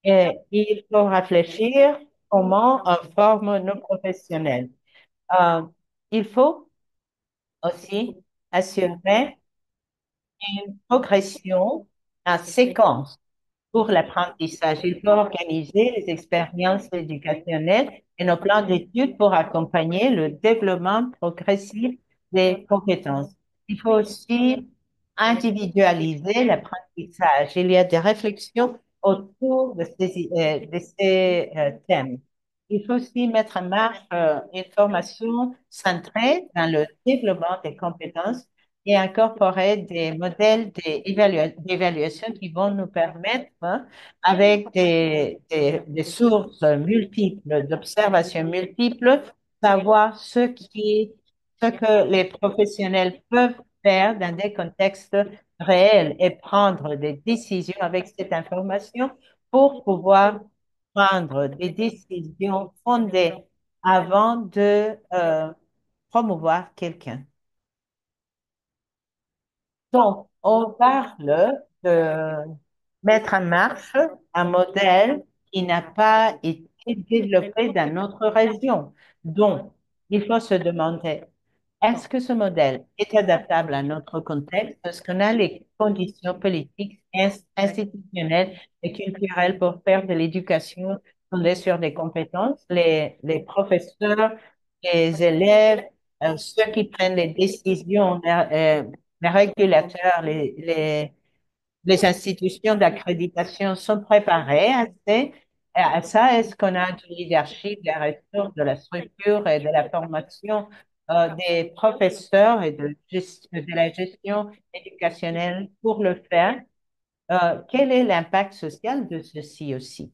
Et il faut réfléchir comment on forme nos professionnels. Euh, il faut aussi assurer une progression en séquence pour l'apprentissage. Il faut organiser les expériences éducationnelles et nos plans d'études pour accompagner le développement progressif des compétences. Il faut aussi individualiser l'apprentissage. Il y a des réflexions autour de ces thèmes. Il faut aussi mettre en marche une formation centrée dans le développement des compétences et incorporer des modèles d'évaluation qui vont nous permettre, hein, avec des sources multiples, d'observations multiples, savoir ce que les professionnels peuvent faire dans des contextes réels et prendre des décisions avec cette information pour pouvoir prendre des décisions fondées avant de promouvoir quelqu'un. Donc, on parle de mettre en marche un modèle qui n'a pas été développé dans notre région. Donc, il faut se demander, est-ce que ce modèle est adaptable à notre contexte? Est-ce qu'on a les conditions politiques, institutionnelles et culturelles pour faire de l'éducation fondée sur des compétences? Les professeurs, les élèves, ceux qui prennent les décisions, les régulateurs, les institutions d'accréditation sont préparées à ça. Est-ce qu'on a du leadership, des ressources, de la structure et de la formation des professeurs et de la gestion éducationnelle pour le faire? Quel est l'impact social de ceci aussi?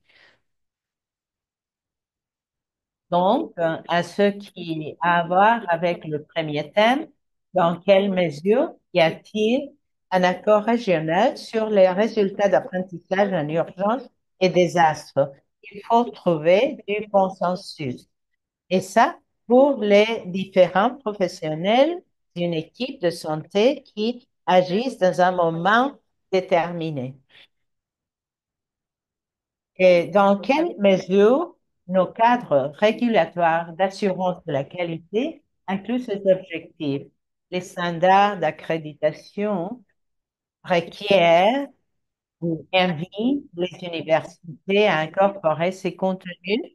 Donc, à ce qui a à voir avec le premier thème, dans quelle mesure y a-t-il un accord régional sur les résultats d'apprentissage en urgence et désastre? Il faut trouver du consensus. Et ça, pour les différents professionnels d'une équipe de santé qui agissent dans un moment déterminé. Et dans quelle mesure nos cadres régulatoires d'assurance de la qualité incluent ces objectifs? Les standards d'accréditation requièrent ou invitent les universités à incorporer ces contenus.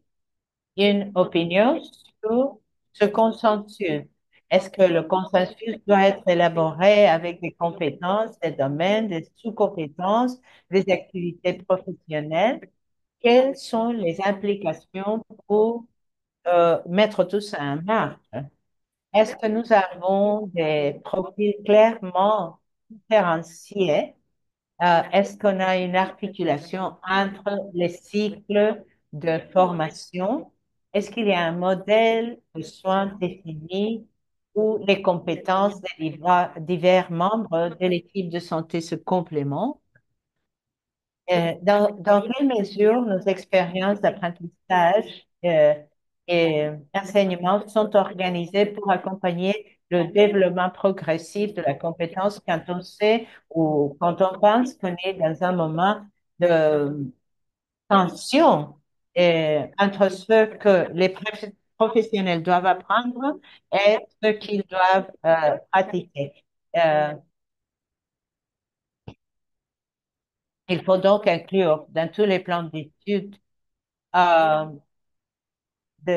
Une opinion sur ce consensus. Est-ce que le consensus doit être élaboré avec des compétences, des domaines, des sous-compétences, des activités professionnelles? Quelles sont les implications pour mettre tout ça en marche? Est-ce que nous avons des profils clairement différenciés? Est-ce qu'on a une articulation entre les cycles de formation? Est-ce qu'il y a un modèle de soins défini où les compétences des divers membres de l'équipe de santé se complémentent? Dans quelle mesure nos expériences d'apprentissage et enseignement sont organisées pour accompagner le développement progressif de la compétence quand on sait ou quand on pense qu'on est dans un moment de tension entre ce que les professionnels doivent apprendre et ce qu'ils doivent pratiquer. Euh, il faut donc inclure dans tous les plans d'études euh, du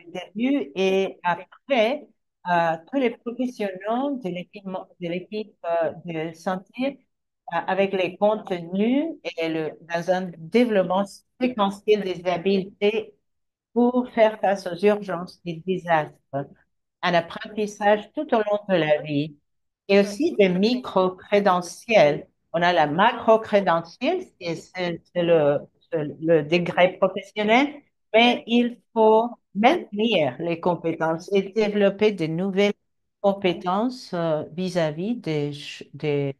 début et après, tous les professionnels de l'équipe de santé avec les contenus et dans un développement séquentiel des habiletés pour faire face aux urgences et désastres, un apprentissage tout au long de la vie et aussi des micro-crédentiels. On a la macro-crédentiel, c'est le degré professionnel, mais il faut maintenir les compétences et développer de nouvelles compétences vis-à-vis des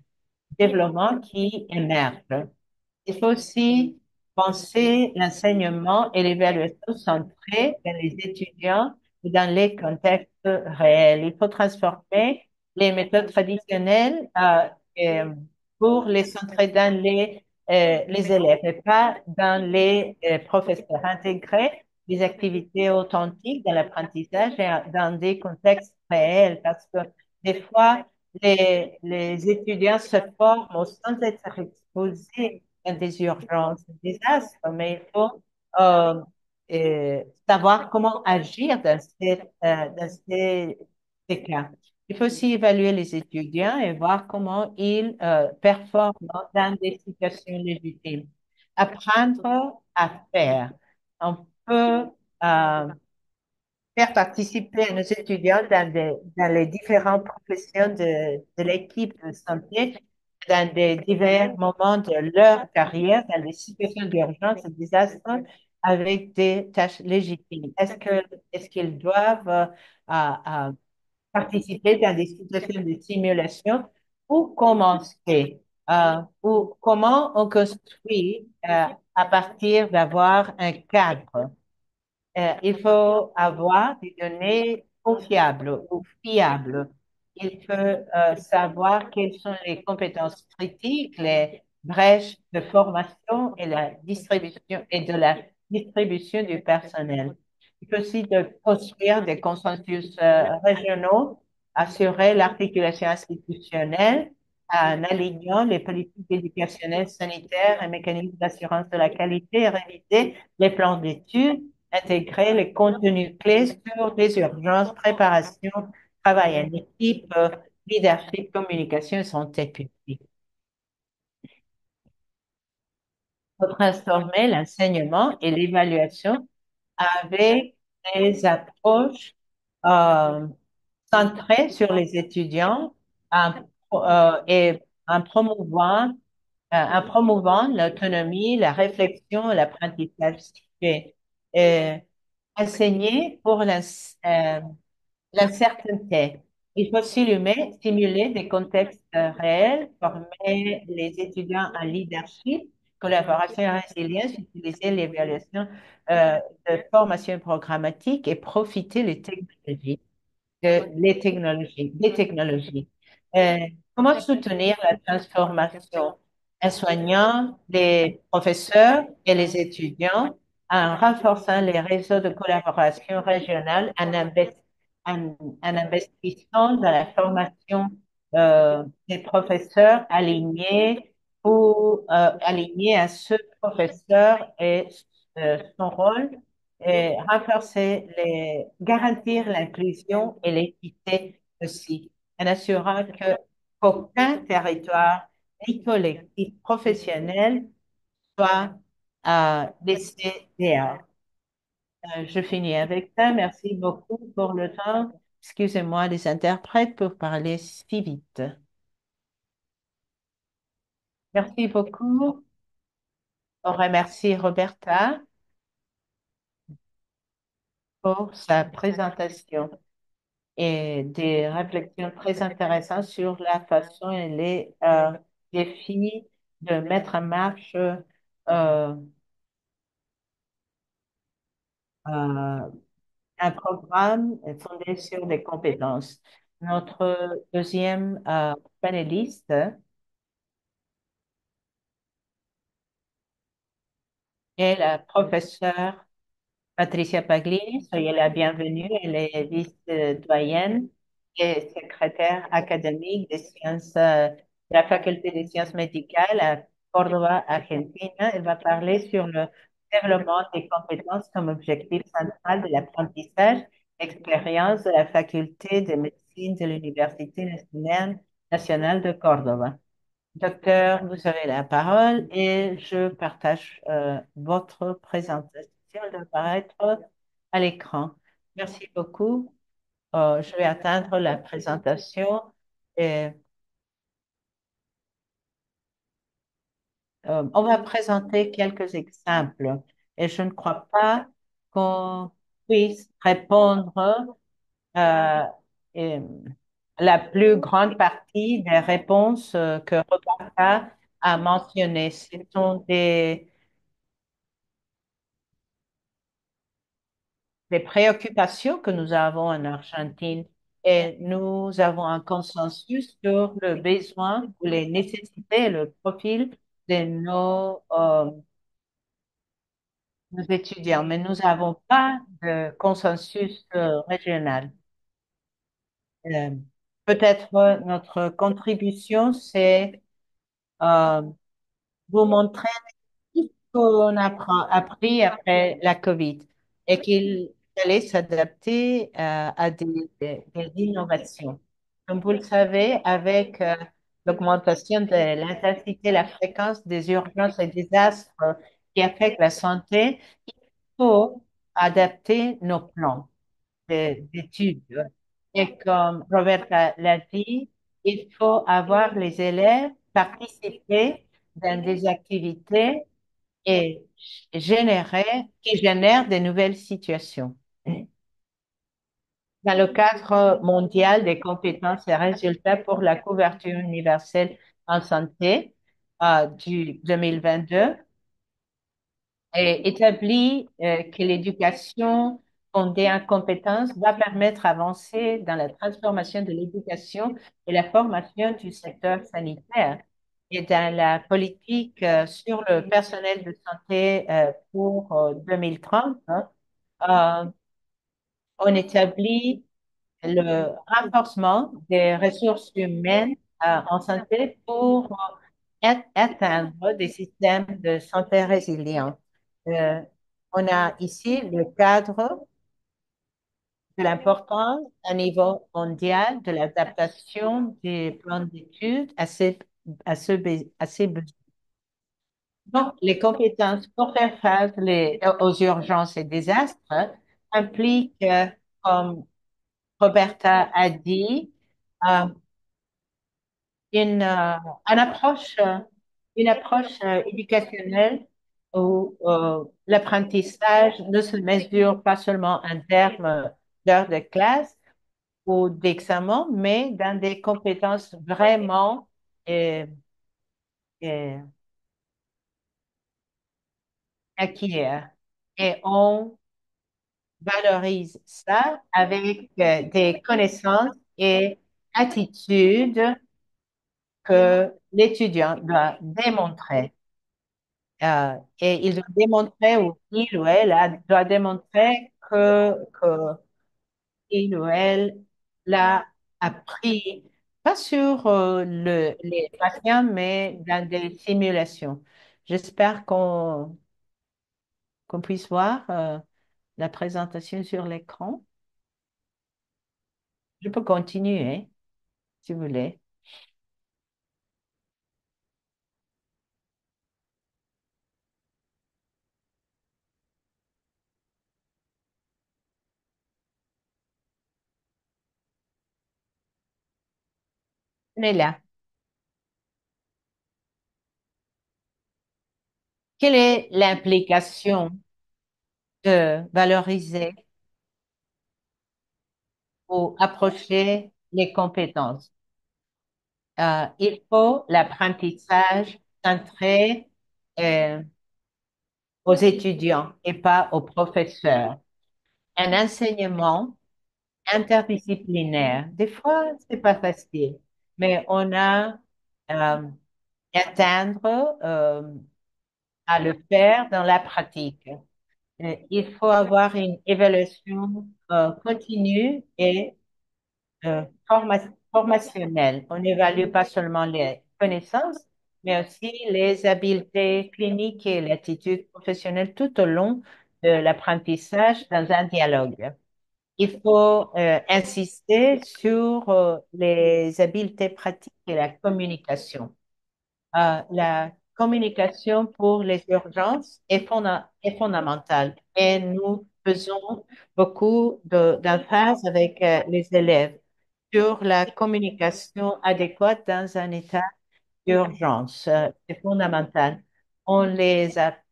développements qui émergent. Il faut aussi penser l'enseignement et l'évaluation centrée dans les étudiants et dans les contextes réels. Il faut transformer les méthodes traditionnelles euh, pour les centrer dans les élèves et pas dans les professeurs. Intégrer des activités authentiques dans l'apprentissage et dans des contextes réels parce que des fois, les étudiants se forment sans être exposés à des urgences, des désastres, mais il faut euh, savoir comment agir dans ces cas. Il faut aussi évaluer les étudiants et voir comment ils performent dans des situations légitimes. Apprendre à faire. On peut faire participer nos étudiants dans les différentes professions de l'équipe de santé, dans des divers moments de leur carrière, dans des situations d'urgence et de désastre, avec des tâches légitimes. Est-ce qu'ils doivent à participer dans des situations de simulation ou commencer, ou comment on construit à partir d'avoir un cadre. Il faut avoir des données confiables ou fiables. Il faut savoir quelles sont les compétences critiques, les brèches de formation et la distribution et de la distribution du personnel. Il faut aussi de construire des consensus régionaux, assurer l'articulation institutionnelle en alignant les politiques éducationnelles, sanitaires et mécanismes d'assurance de la qualité et réviser les plans d'études, intégrer les contenus clés sur les urgences, préparation, travail en équipe, leadership, communication et santé publique. Pour transformer l'enseignement et l'évaluation avec des approches euh, centrées sur les étudiants en- et en promouvant l'autonomie, la réflexion, l'apprentissage situé. Euh, Enseigner pour l'incertitude. Il faut simuler des contextes réels, former les étudiants en leadership, collaboration et résilience, utiliser l'évaluation euh, de formation programmatique et profiter des technologies des technologies. Euh, Comment soutenir la transformation en soignant les professeurs et les étudiants, en renforçant les réseaux de collaboration régionale, en investissant dans la formation des professeurs alignés à ce professeur et son rôle et garantir l'inclusion et l'équité aussi, en assurant qu'aucun territoire ni collectif professionnel soit laissé derrière. Je finis avec ça. Merci beaucoup pour le temps. Excusez-moi les interprètes pour parler si vite. Merci beaucoup. On remercie Roberta pour sa présentation et des réflexions très intéressantes sur la façon et les défis de mettre en marche euh, un programme fondé sur des compétences. Notre deuxième panéliste est la professeure Patricia Paglini, soyez la bienvenue. Elle est vice-doyenne et secrétaire académique des sciences, de la faculté des sciences médicales à Córdoba, Argentina. Elle va parler sur le développement des compétences comme objectif central de l'apprentissage, expérience de la faculté de médecine de l'Université nationale de Córdoba. Docteur, vous avez la parole et je partage votre présentation. Elle doit apparaître à l'écran. Merci beaucoup. Je vais atteindre la présentation et on va présenter quelques exemples. Et je ne crois pas qu'on puisse répondre euh, et la plus grande partie des réponses que Roberta a mentionnées. Ce sont des préoccupations que nous avons en Argentine. et nous avons un consensus sur le besoin ou les nécessités et le profil de nos étudiants, mais nous n'avons pas de consensus régional. Euh, Peut-être notre contribution, c'est euh, vous montrer tout ce qu'on apprend, appris après la COVID et qu'il fallait s'adapter à des innovations. Comme vous le savez, avec l'augmentation de l'intensité, la fréquence des urgences et des désastres qui affectent la santé, il faut adapter nos plans d'études. Et comme Roberta l'a dit, il faut avoir les élèves participer dans des activités et qui génèrent de nouvelles situations. Dans le cadre mondial des compétences et résultats pour la couverture universelle en santé du 2022, et établit que l'éducation fondée en compétences va permettre d'avancer dans la transformation de l'éducation et la formation du secteur sanitaire et dans la politique sur le personnel de santé pour 2030. Hein. Euh, on établit le renforcement des ressources humaines en santé pour atteindre des systèmes de santé résilients. Euh, on a ici le cadre de l'importance à niveau mondial de l'adaptation des plans d'études à ces besoins. Donc, les compétences pour faire face aux urgences et désastres impliquent, comme Roberta a dit, euh, une approche éducationnelle où l'apprentissage ne se mesure pas seulement en termes d'heures de classe ou d'examen, mais dans des compétences vraiment euh, euh, acquises. Et on valorise ça avec des connaissances et attitudes que l'étudiant doit démontrer. Et il doit démontrer, ou il ou elle doit démontrer que il ou elle l'a appris, pas sur les patients, mais dans des simulations. J'espère qu'on puisse voir la présentation sur l'écran. Je peux continuer, si vous voulez. On est là. Quelle est l'implication de valoriser ou approcher les compétences? Il faut l'apprentissage centré euh, aux étudiants et pas aux professeurs. Un enseignement interdisciplinaire. Des fois, c'est pas facile, mais on a euh, atteindre à le faire dans la pratique. Il faut avoir une évaluation continue et formationnelle. On n'évalue pas seulement les connaissances, mais aussi les habiletés cliniques et l'attitude professionnelle tout au long de l'apprentissage dans un dialogue. Il faut insister sur les habiletés pratiques et la communication. La communication pour les urgences est fondamentale et nous faisons beaucoup d'emphase avec les élèves sur la communication adéquate dans un état d'urgence. C'est fondamental. On les apprend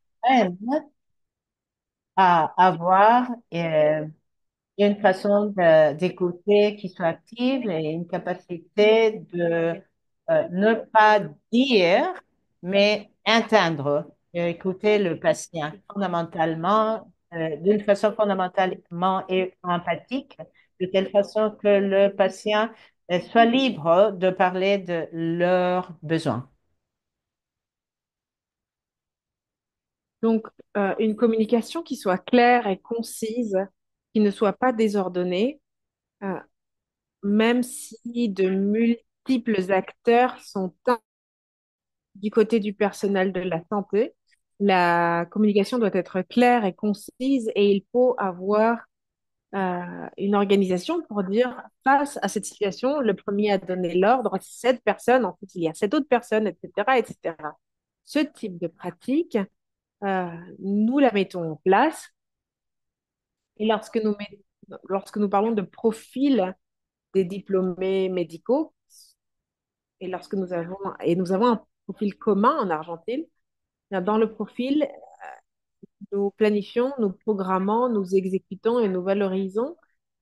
à avoir une façon d'écouter qui soit active et une capacité de ne pas dire, mais entendre, écouter le patient fondamentalement, d'une façon fondamentalement et empathique de telle façon que le patient soit libre de parler de leurs besoins. Donc, une communication qui soit claire et concise, qui ne soit pas désordonnée, euh, même si de multiples acteurs sont du côté du personnel de la santé. La communication doit être claire et concise et il faut avoir une organisation pour dire face à cette situation, le premier a donné l'ordre, cette personne, ensuite il y a cette autre personne, etc., etc. Ce type de pratique, euh, nous la mettons en place et lorsque nous parlons de profil des diplômés médicaux et nous avons un profil commun en Argentine, dans le profil, nous planifions, nous programmons, nous exécutons et nous valorisons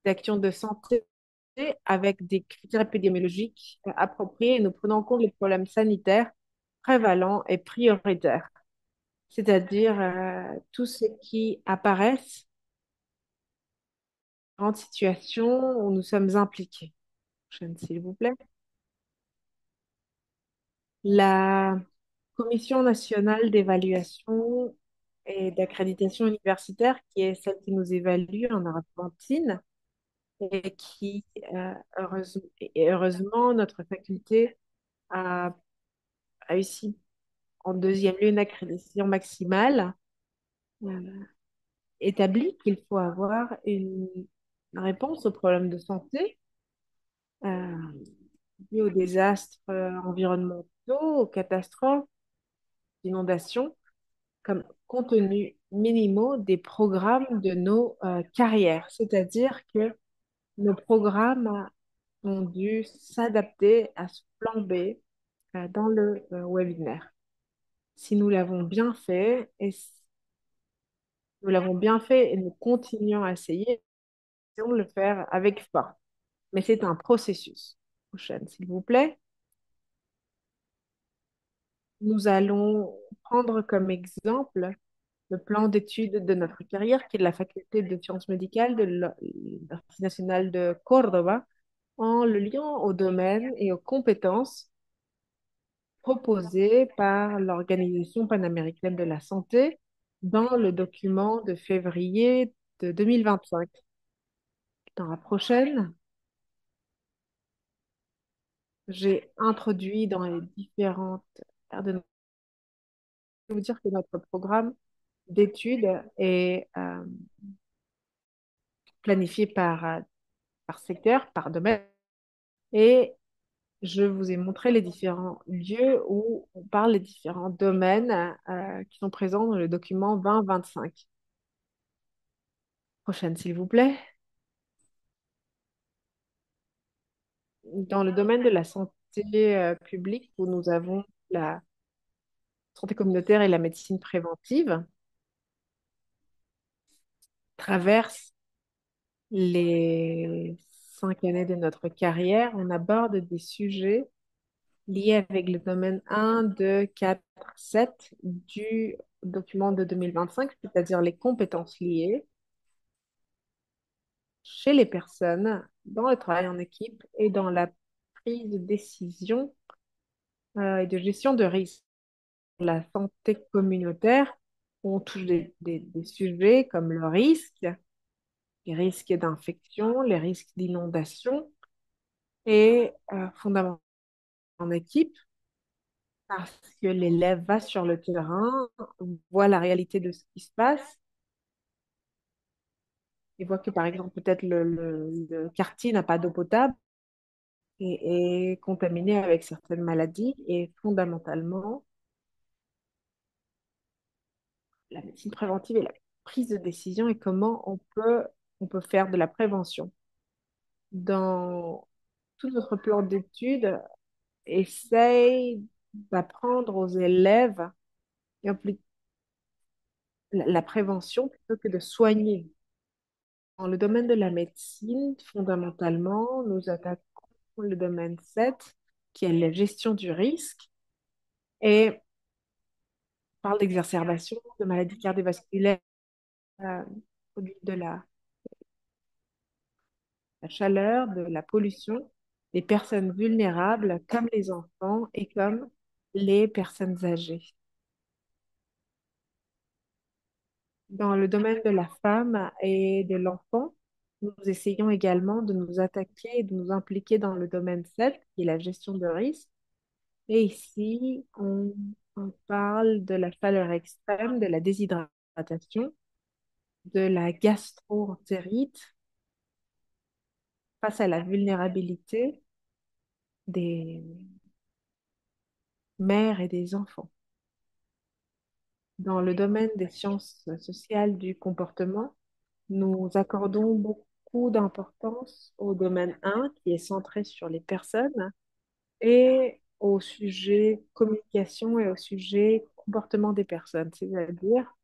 des actions de santé avec des critères épidémiologiques appropriés et nous prenons en compte les problèmes sanitaires prévalents et prioritaires, c'est-à-dire tous ceux qui apparaissent en situation où nous sommes impliqués. Prochaine, s'il vous plaît. La Commission nationale d'évaluation et d'accréditation universitaire, qui est celle qui nous évalue en Argentine, et qui, et heureusement, notre faculté a réussi en deuxième lieu une accréditation maximale, euh, établit qu'il faut avoir une réponse aux problèmes de santé, euh, liés aux désastres environnementaux, aux catastrophes, inondations, comme contenu minimaux des programmes de nos carrières. C'est-à-dire que nos programmes ont dû s'adapter à ce plan B dans le webinaire. Si nous l'avons bien fait, nous l'avons bien fait et nous continuons à essayer, essayons de le faire avec force. Mais c'est un processus. Prochaine, s'il vous plaît. Nous allons prendre comme exemple le plan d'études de notre carrière, qui est la faculté de sciences médicales de l'Université nationale de Cordoba, en le liant au domaine et aux compétences proposées par l'Organisation panaméricaine de la santé dans le document de février de 2025. Dans la prochaine, j'ai introduit dans les différentes aires de vous dire que notre programme d'études est planifié par secteur, par domaine, et je vous ai montré les différents lieux où on parle des différents domaines qui sont présents dans le document 2025. Prochaine, s'il vous plaît. Dans le domaine de la santé publique, où nous avons la santé communautaire et la médecine préventive, traverse les 5 années de notre carrière, on aborde des sujets liés avec le domaine 1, 2, 4, 7 du document de 2025, c'est-à-dire les compétences liées chez les personnes, dans le travail en équipe et dans la prise de décision et de gestion de risque. La santé communautaire, on touche des sujets comme le risque, les risques d'infection, les risques d'inondation et fondamentalement en équipe parce que l'élève va sur le terrain, voit la réalité de ce qui se passe et voit que par exemple peut-être le quartier n'a pas d'eau potable et est contaminé avec certaines maladies et fondamentalement la médecine préventive et la prise de décision et comment on peut faire de la prévention. Dans tout notre plan d'études, essaye d'apprendre aux élèves et la prévention plutôt que de soigner. Dans le domaine de la médecine, fondamentalement, nous attaquons le domaine 7, qui est la gestion du risque, et on parle d'exacerbation de maladies cardiovasculaires, euh, produites de la chaleur, de la pollution, les personnes vulnérables comme les enfants et comme les personnes âgées. Dans le domaine de la femme et de l'enfant, nous essayons également de nous attaquer et de nous impliquer dans le domaine 7, qui est la gestion de risque. Et ici, on parle de la chaleur extrême, de la déshydratation, de la gastroentérite face à la vulnérabilité des mères et des enfants. Dans le domaine des sciences sociales du comportement, nous accordons beaucoup d'importance au domaine 1 qui est centré sur les personnes et au sujet communication et au sujet comportement des personnes, c'est-à-dire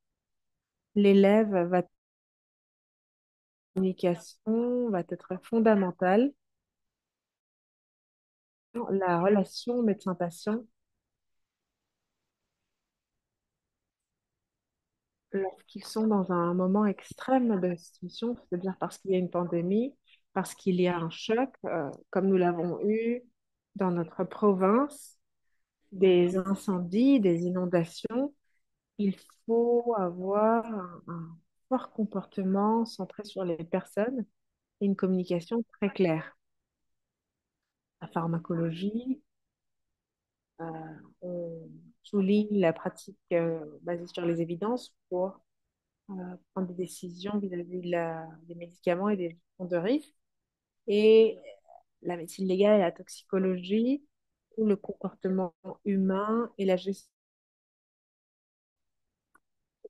l'élève va communication va être fondamentale. La relation médecin-patient, lorsqu'ils sont dans un moment extrême de situation, c'est-à-dire parce qu'il y a une pandémie, parce qu'il y a un choc, comme nous l'avons eu dans notre province, des incendies, des inondations, il faut avoir un fort comportement centré sur les personnes et une communication très claire. La pharmacologie, euh, on souligne la pratique basée sur les évidences pour prendre des décisions vis-à-vis des médicaments et des gestions de risque. Et la médecine légale et la toxicologie, où le comportement humain et la gestion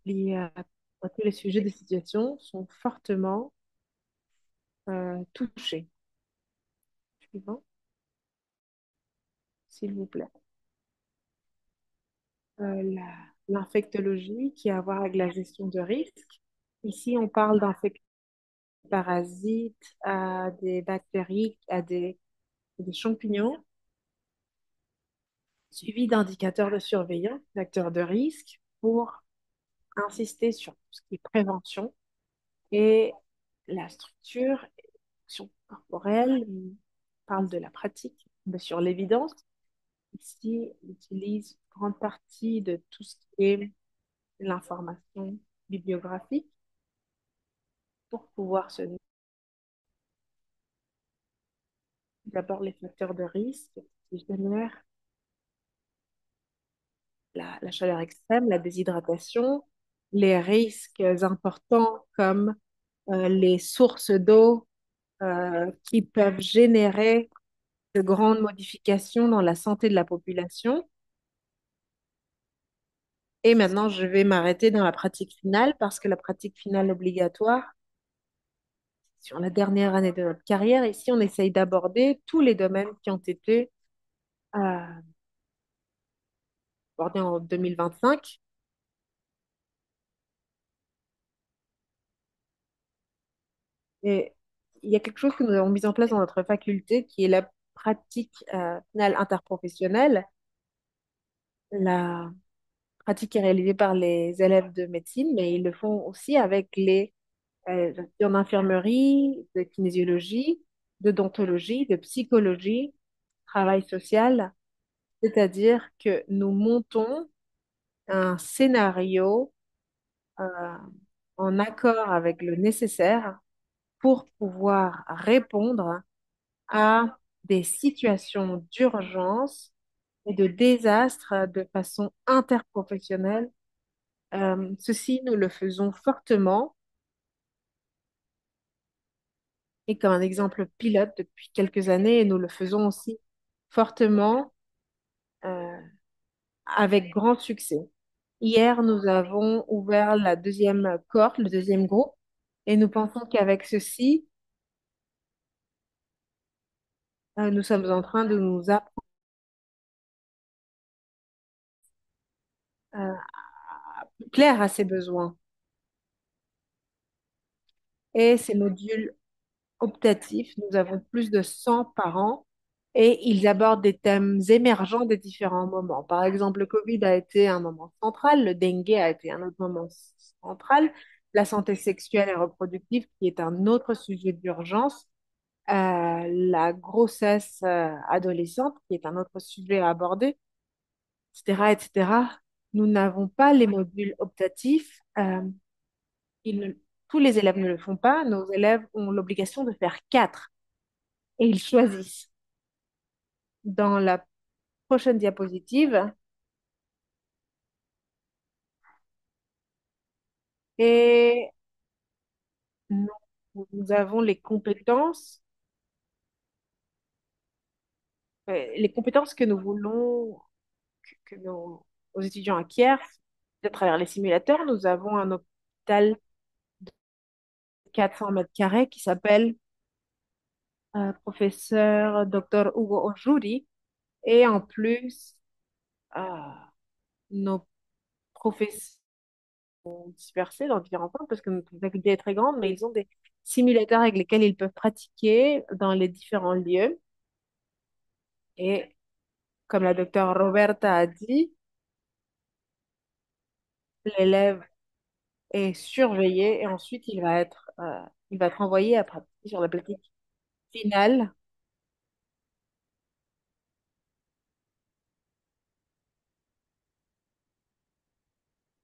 liée à tous les sujets de situation sont fortement touchés. Suivant, s'il vous plaît. L'infectologie qui a à voir avec la gestion de risque. Ici, on parle d'infections parasites, à des bactéries, des champignons, suivi d'indicateurs de surveillance, d'acteurs de risque, pour insister sur tout ce qui est prévention et la structure et l'action corporelle. On parle de la pratique, mais sur l'évidence. Ici, on utilise une grande partie de tout ce qui est l'information bibliographique pour pouvoir se donner d'abord les facteurs de risque qui génèrent la chaleur extrême, la déshydratation, les risques importants comme les sources d'eau qui peuvent générer de grandes modifications dans la santé de la population. Et maintenant, je vais m'arrêter dans la pratique finale parce que la pratique finale obligatoire, sur la dernière année de notre carrière, ici, on essaye d'aborder tous les domaines qui ont été euh, abordés en 2025. Et il y a quelque chose que nous avons mis en place dans notre faculté qui est la pratique finale interprofessionnelle. La pratique est réalisée par les élèves de médecine, mais ils le font aussi avec les étudiants d'infirmerie, de kinésiologie, de dontologie, de psychologie, travail social. C'est-à-dire que nous montons un scénario euh, en accord avec le nécessaire pour pouvoir répondre à des situations d'urgence et de désastre de façon interprofessionnelle. Ceci, nous le faisons fortement et comme un exemple pilote depuis quelques années, et nous le faisons aussi fortement euh, avec grand succès. Hier, nous avons ouvert la deuxième cohorte, le deuxième groupe, et nous pensons qu'avec ceci, nous sommes en train de nous apprendre plus clair à ces besoins. Et ces modules optatifs, nous avons plus de 100 par an et ils abordent des thèmes émergents des différents moments. Par exemple, le Covid a été un moment central, le dengue a été un autre moment central, la santé sexuelle et reproductive qui est un autre sujet d'urgence la grossesse adolescente, qui est un autre sujet à aborder, etc., etc. Nous n'avons pas les modules optatifs. Ils ne- Tous les élèves ne le font pas. Nos élèves ont l'obligation de faire quatre et ils choisissent. Dans la prochaine diapositive, et nous, nous avons les compétences que nous voulons que nos étudiants acquièrent à travers les simulateurs. Nous avons un hôpital de 400 mètres carrés qui s'appelle professeur Dr Hugo Ojuri. Et en plus, euh, nos professeurs dispersés dans différents points parce que notre faculté est très grande, mais ils ont des simulateurs avec lesquels ils peuvent pratiquer dans les différents lieux. Et comme la docteure Roberta a dit, l'élève est surveillé et ensuite il va être envoyé à pratiquer sur la pratique finale.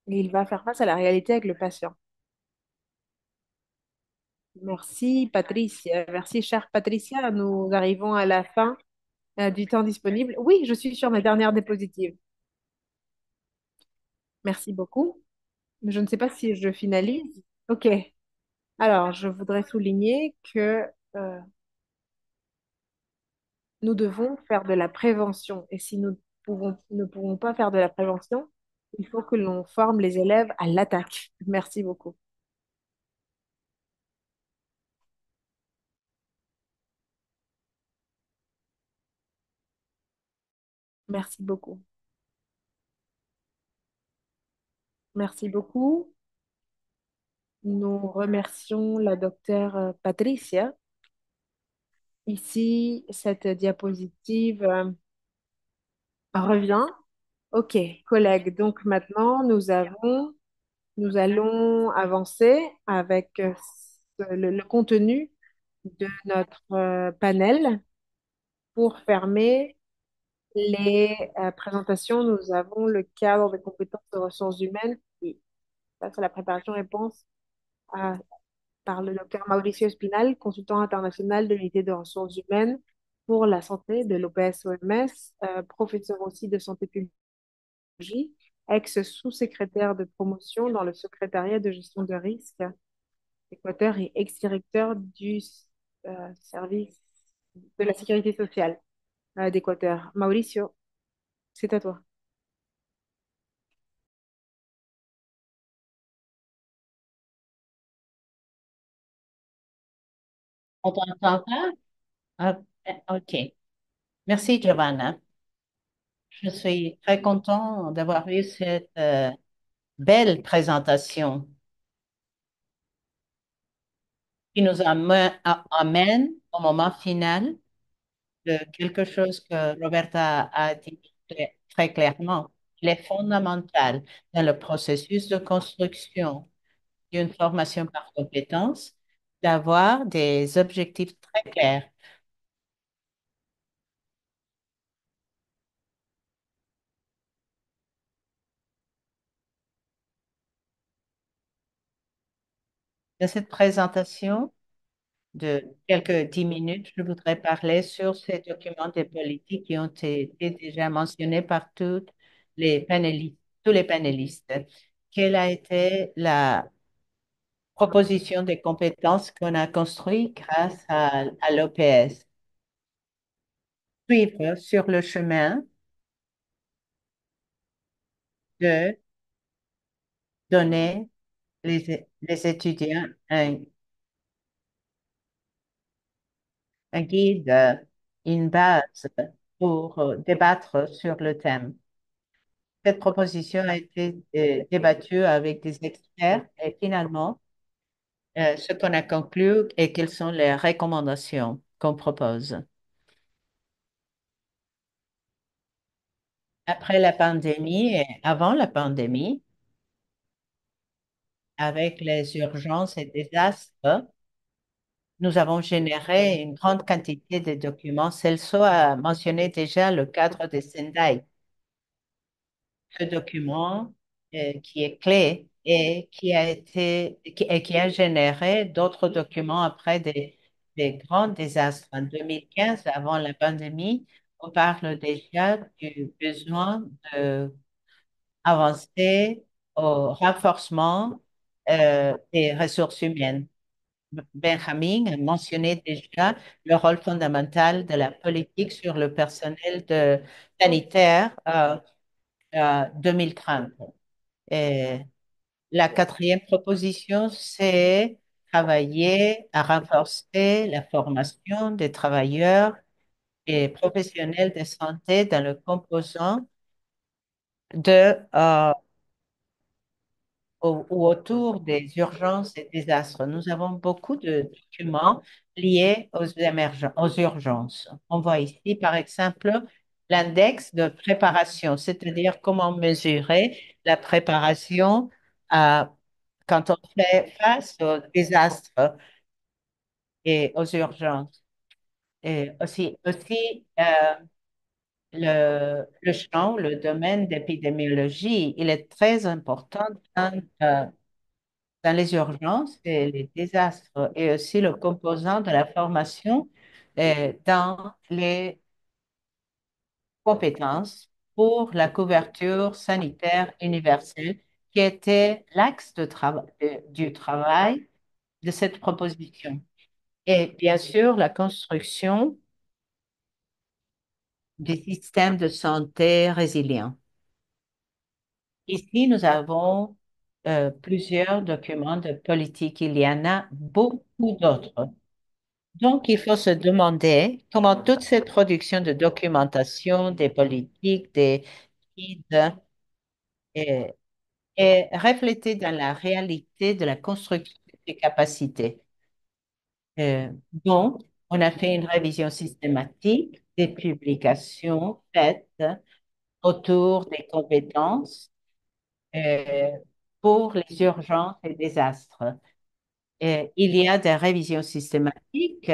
Et il va faire face à la réalité avec le patient. Merci Patricia. Merci chère Patricia. Nous arrivons à la fin du temps disponible. Oui, je suis sur ma dernière diapositive. Merci beaucoup. Je ne sais pas si je finalise. OK. Alors, je voudrais souligner que nous devons faire de la prévention. Et si ne pouvons pas faire de la prévention, il faut que l'on forme les élèves à l'attaque. Merci beaucoup. Merci beaucoup. Merci beaucoup. Nous remercions la docteure Patricia. Ici, cette diapositive revient. OK, collègues. Donc maintenant, nous allons avancer avec le contenu de notre panel. Pour fermer les présentations, nous avons le cadre des compétences de ressources humaines qui passe à la préparation-réponse par le docteur Mauricio Espinal, consultant international de l'unité de ressources humaines pour la santé de l'OPS-OMS, professeur aussi de santé publique, ex-sous-secrétaire de promotion dans le secrétariat de gestion de risque Équateur et ex-directeur du service de la sécurité sociale d'Équateur. Mauricio, c'est à toi. On t'entend pas? Ah, OK. Merci, Giovanna. Je suis très content d'avoir eu cette belle présentation qui nous amène au moment final de quelque chose que Roberta a dit très clairement. Il est fondamental dans le processus de construction d'une formation par compétence d'avoir des objectifs très clairs. De cette présentation de quelques 10 minutes, je voudrais parler sur ces documents des politiques qui ont été déjà mentionnés par tous les panélistes. Quelle a été la proposition des compétences qu'on a construite grâce à l'OPS? Suivre sur le chemin de donner les étudiants un guide, une base pour débattre sur le thème. Cette proposition a été débattue avec des experts et finalement, ce qu'on a conclu et quelles sont les recommandations qu'on propose. Après la pandémie et avant la pandémie, avec les urgences et désastres nous avons généré une grande quantité de documents. Celso a mentionné déjà le cadre de Sendai. Ce document qui est clé et qui a généré d'autres documents après des grands désastres. En 2015, avant la pandémie, on parle déjà du besoin de avancer au renforcement des ressources humaines. Benjamin a mentionné déjà le rôle fondamental de la politique sur le personnel sanitaire 2030. Et la quatrième proposition, c'est travailler à renforcer la formation des travailleurs et professionnels de santé dans le composant de ou autour des urgences et désastres. Nous avons beaucoup de documents liés aux urgences. On voit ici, par exemple, l'index de préparation, c'est-à-dire comment mesurer la préparation quand on fait face aux désastres et aux urgences. Et aussi le champ, le domaine d'épidémiologie, il est très important dans les urgences et les désastres et aussi le composant de la formation dans les compétences pour la couverture sanitaire universelle qui était l'axe du travail de cette proposition. Et bien sûr, la construction des systèmes de santé résilients. Ici, nous avons plusieurs documents de politique. Il y en a beaucoup d'autres. Donc, il faut se demander comment toute cette production de documentation, des politiques, des guides est, est reflétée dans la réalité de la construction des capacités. Donc, on a fait une révision systématique des publications faites autour des compétences euh, pour les urgences et désastres. Il y a des révisions systématiques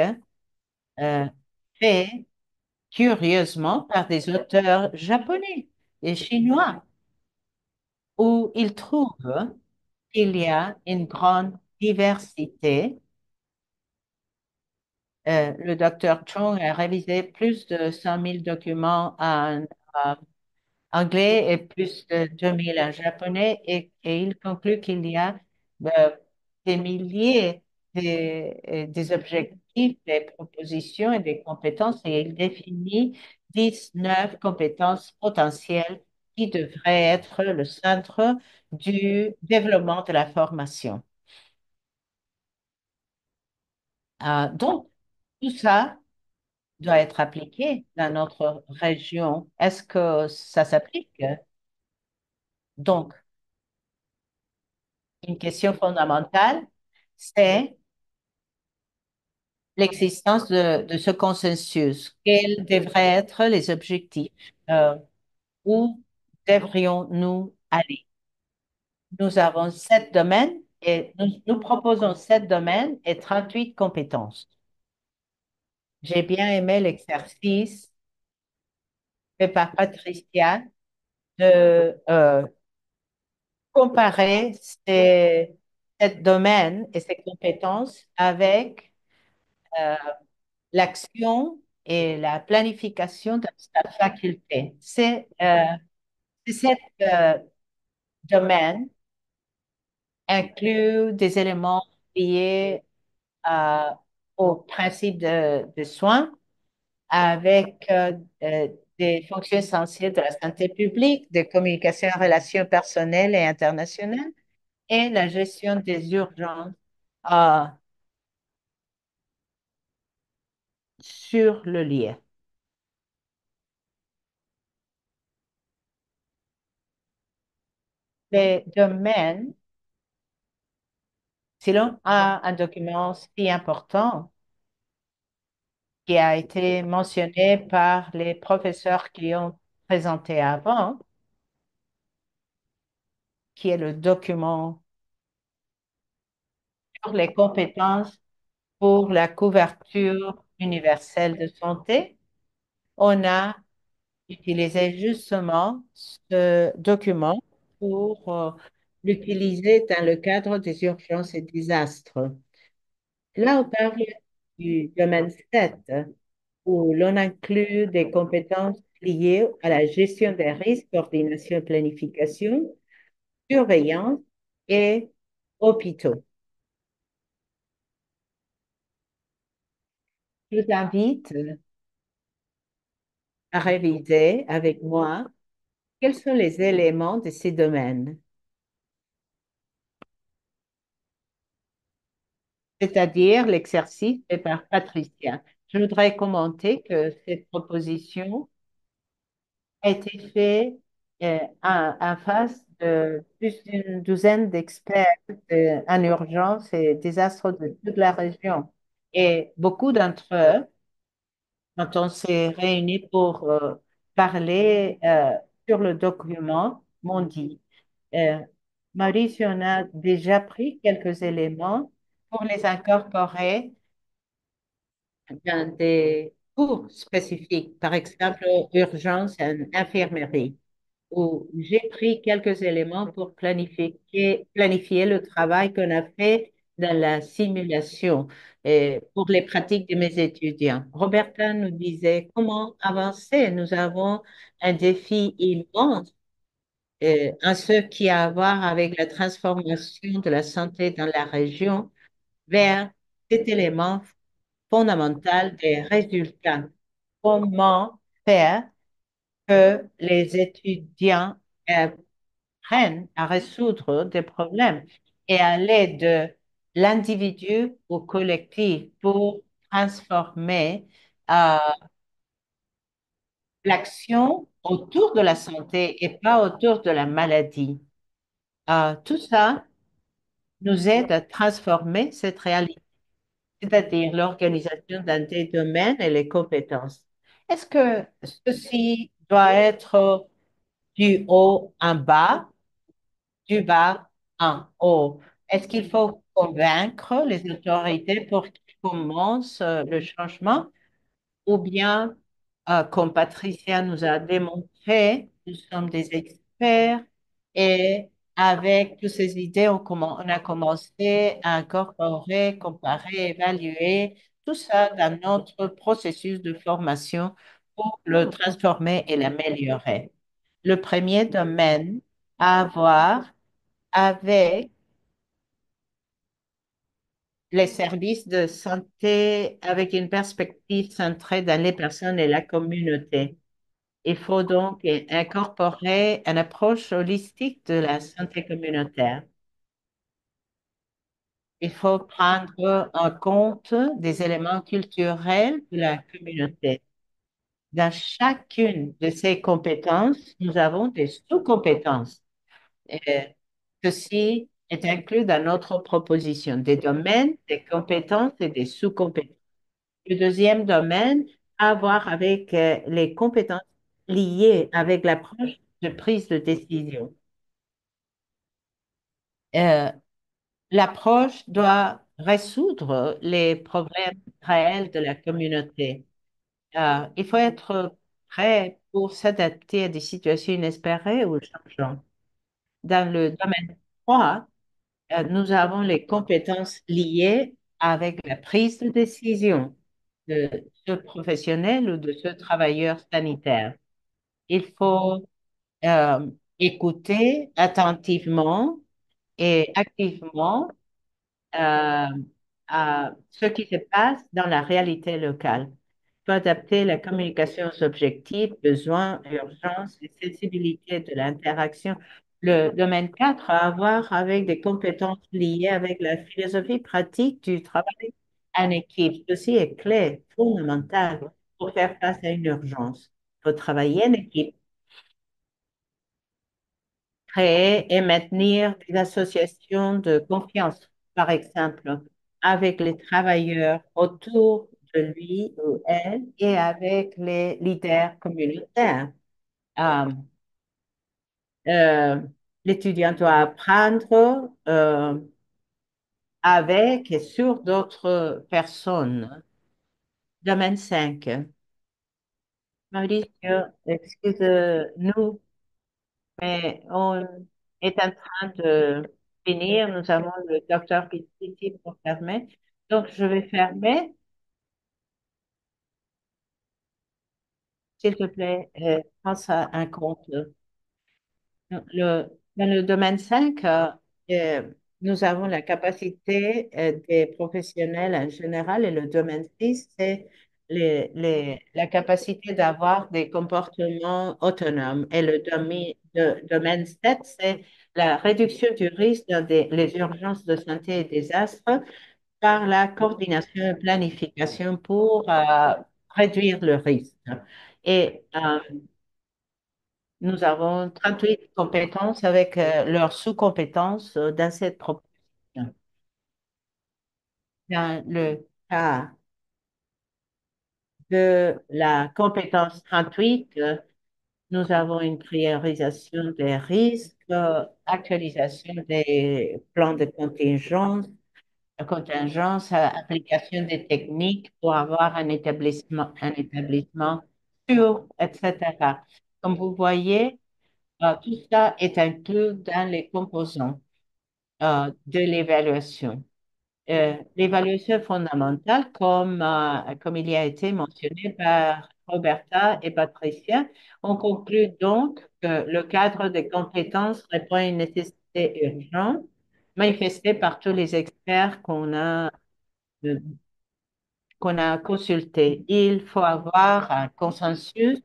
euh, faites curieusement par des auteurs japonais et chinois, où ils trouvent qu'il y a une grande diversité. Le docteur Chong a révisé plus de 100 000 documents en anglais et plus de 2000 en japonais et il conclut qu'il y a euh, des milliers des objectifs, des propositions et des compétences et il définit 19 compétences potentielles qui devraient être le centre du développement de la formation. Donc, tout ça doit être appliqué dans notre région. Est-ce que ça s'applique? Donc, une question fondamentale, c'est l'existence de ce consensus. Quels devraient être les objectifs? Où devrions-nous aller? Nous avons 7 domaines et nous proposons 7 domaines et 38 compétences. J'ai bien aimé l'exercice fait par Patricia de comparer ces 7 domaines et ces compétences avec euh, l'action et la planification de sa faculté. Ces 7 domaines incluent des éléments liés euh, au principe de soins avec des fonctions essentielles de la santé publique, de communication et relations personnelles et internationales et la gestion des urgences euh, sur le lieu. Les domaines, si l'on a un document si important qui a été mentionné par les professeurs qui ont présenté avant, qui est le document sur les compétences pour la couverture universelle de santé. On a utilisé justement ce document pour l'utiliser dans le cadre des urgences et désastres. Là, on parle du domaine 7, où l'on inclut des compétences liées à la gestion des risques, coordination et planification, surveillance et hôpitaux. Je vous invite à réviser avec moi quels sont les éléments de ces domaines, c'est-à-dire l'exercice fait par Patricia. Je voudrais commenter que cette proposition a été faite en face de plus d'une douzaine d'experts en urgence et désastres de toute la région. Et beaucoup d'entre eux, quand on s'est réunis pour parler sur le document, m'ont dit, euh, Maurice, on a déjà pris quelques éléments pour les incorporer dans des cours spécifiques, par exemple urgence et infirmerie, où j'ai pris quelques éléments pour planifier le travail qu'on a fait dans la simulation pour les pratiques de mes étudiants. Roberta nous disait comment avancer. Nous avons un défi immense en ce qui a à voir avec la transformation de la santé dans la région vers cet élément fondamental des résultats. Comment faire que les étudiants apprennent à résoudre des problèmes et aller de l'individu au collectif pour transformer euh, l'action autour de la santé et pas autour de la maladie. Tout ça nous aide à transformer cette réalité, c'est-à-dire l'organisation dans des domaines et les compétences. Est-ce que ceci doit être du haut en bas, du bas en haut? Est-ce qu'il faut convaincre les autorités pour qu'ils commencent le changement? Ou bien, comme Patricia nous a démontré, nous sommes des experts et avec toutes ces idées, on a commencé à incorporer, comparer, évaluer tout ça dans notre processus de formation pour le transformer et l'améliorer. Le premier domaine à avoir avec les services de santé avec une perspective centrée dans les personnes et la communauté. Il faut donc incorporer une approche holistique de la santé communautaire. Il faut prendre en compte des éléments culturels de la communauté. Dans chacune de ces compétences, nous avons des sous-compétences. Et ceci est inclus dans notre proposition, des domaines, des compétences et des sous-compétences. Le deuxième domaine a à voir avec les compétences liées avec l'approche de prise de décision. Euh, L'approche doit résoudre les problèmes réels de la communauté. Il faut être prêt pour s'adapter à des situations inespérées ou changeantes. Dans le domaine 3, nous avons les compétences liées avec la prise de décision de ce professionnel ou de ce travailleur sanitaire. Il faut euh, écouter attentivement et activement euh, à ce qui se passe dans la réalité locale. Il faut adapter la communication aux objectifs, besoins, urgences et sensibilités de l'interaction. Le domaine 4 a à voir avec des compétences liées avec la philosophie pratique du travail en équipe. Ceci est clé, fondamental pour faire face à une urgence. Il faut travailler en équipe, créer et maintenir des associations de confiance, par exemple, avec les travailleurs autour de lui ou elle et avec les leaders communautaires. Euh, euh, L'étudiant doit apprendre avec et sur d'autres personnes. Domaine 5. Mauricio, excuse-nous, mais on est en train de finir. Nous avons le docteur Pitti pour fermer. Donc, je vais fermer. S'il te plaît, prends ça en compte. Dans le domaine 5, nous avons la capacité des professionnels en général et le domaine 6, c'est la capacité d'avoir des comportements autonomes. Et domaine 7, c'est la réduction du risque dans les urgences de santé et désastres par la coordination et planification pour réduire le risque. Et nous avons 38 compétences avec leurs sous-compétences dans cette proposition. Dans le cas de la compétence 38, nous avons une priorisation des risques, actualisation des plans de contingence, application des techniques pour avoir un établissement sûr, etc. Comme vous voyez, tout ça est inclus dans les composants de l'évaluation. L'évaluation fondamentale, comme il y a été mentionné par Roberta et Patricia, on conclut donc que le cadre des compétences répond à une nécessité urgente manifestée par tous les experts euh, qu'on a consulté. Il faut avoir un consensus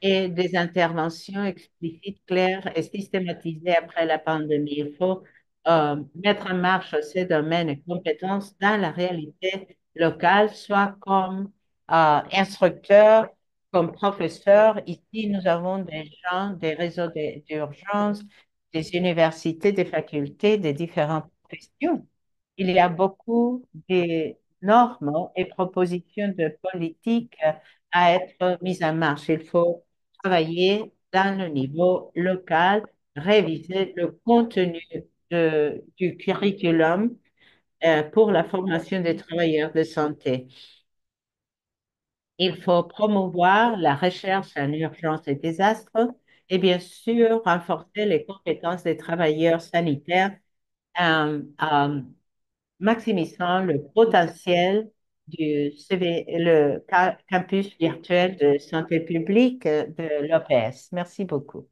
et des interventions explicites, claires et systématisées après la pandémie. Il faut mettre en marche ces domaines et compétences dans la réalité locale, soit comme instructeur, comme professeur. Ici, nous avons des gens, des réseaux d'urgence, des universités, des facultés, des différentes professions. Il y a beaucoup de normes et propositions de politique à être mises en marche. Il faut travailler dans le niveau local, réviser le contenu du curriculum pour la formation des travailleurs de santé. Il faut promouvoir la recherche en urgence et désastres et bien sûr renforcer les compétences des travailleurs sanitaires en maximisant le potentiel du campus virtuel de santé publique de l'OPS. Merci beaucoup.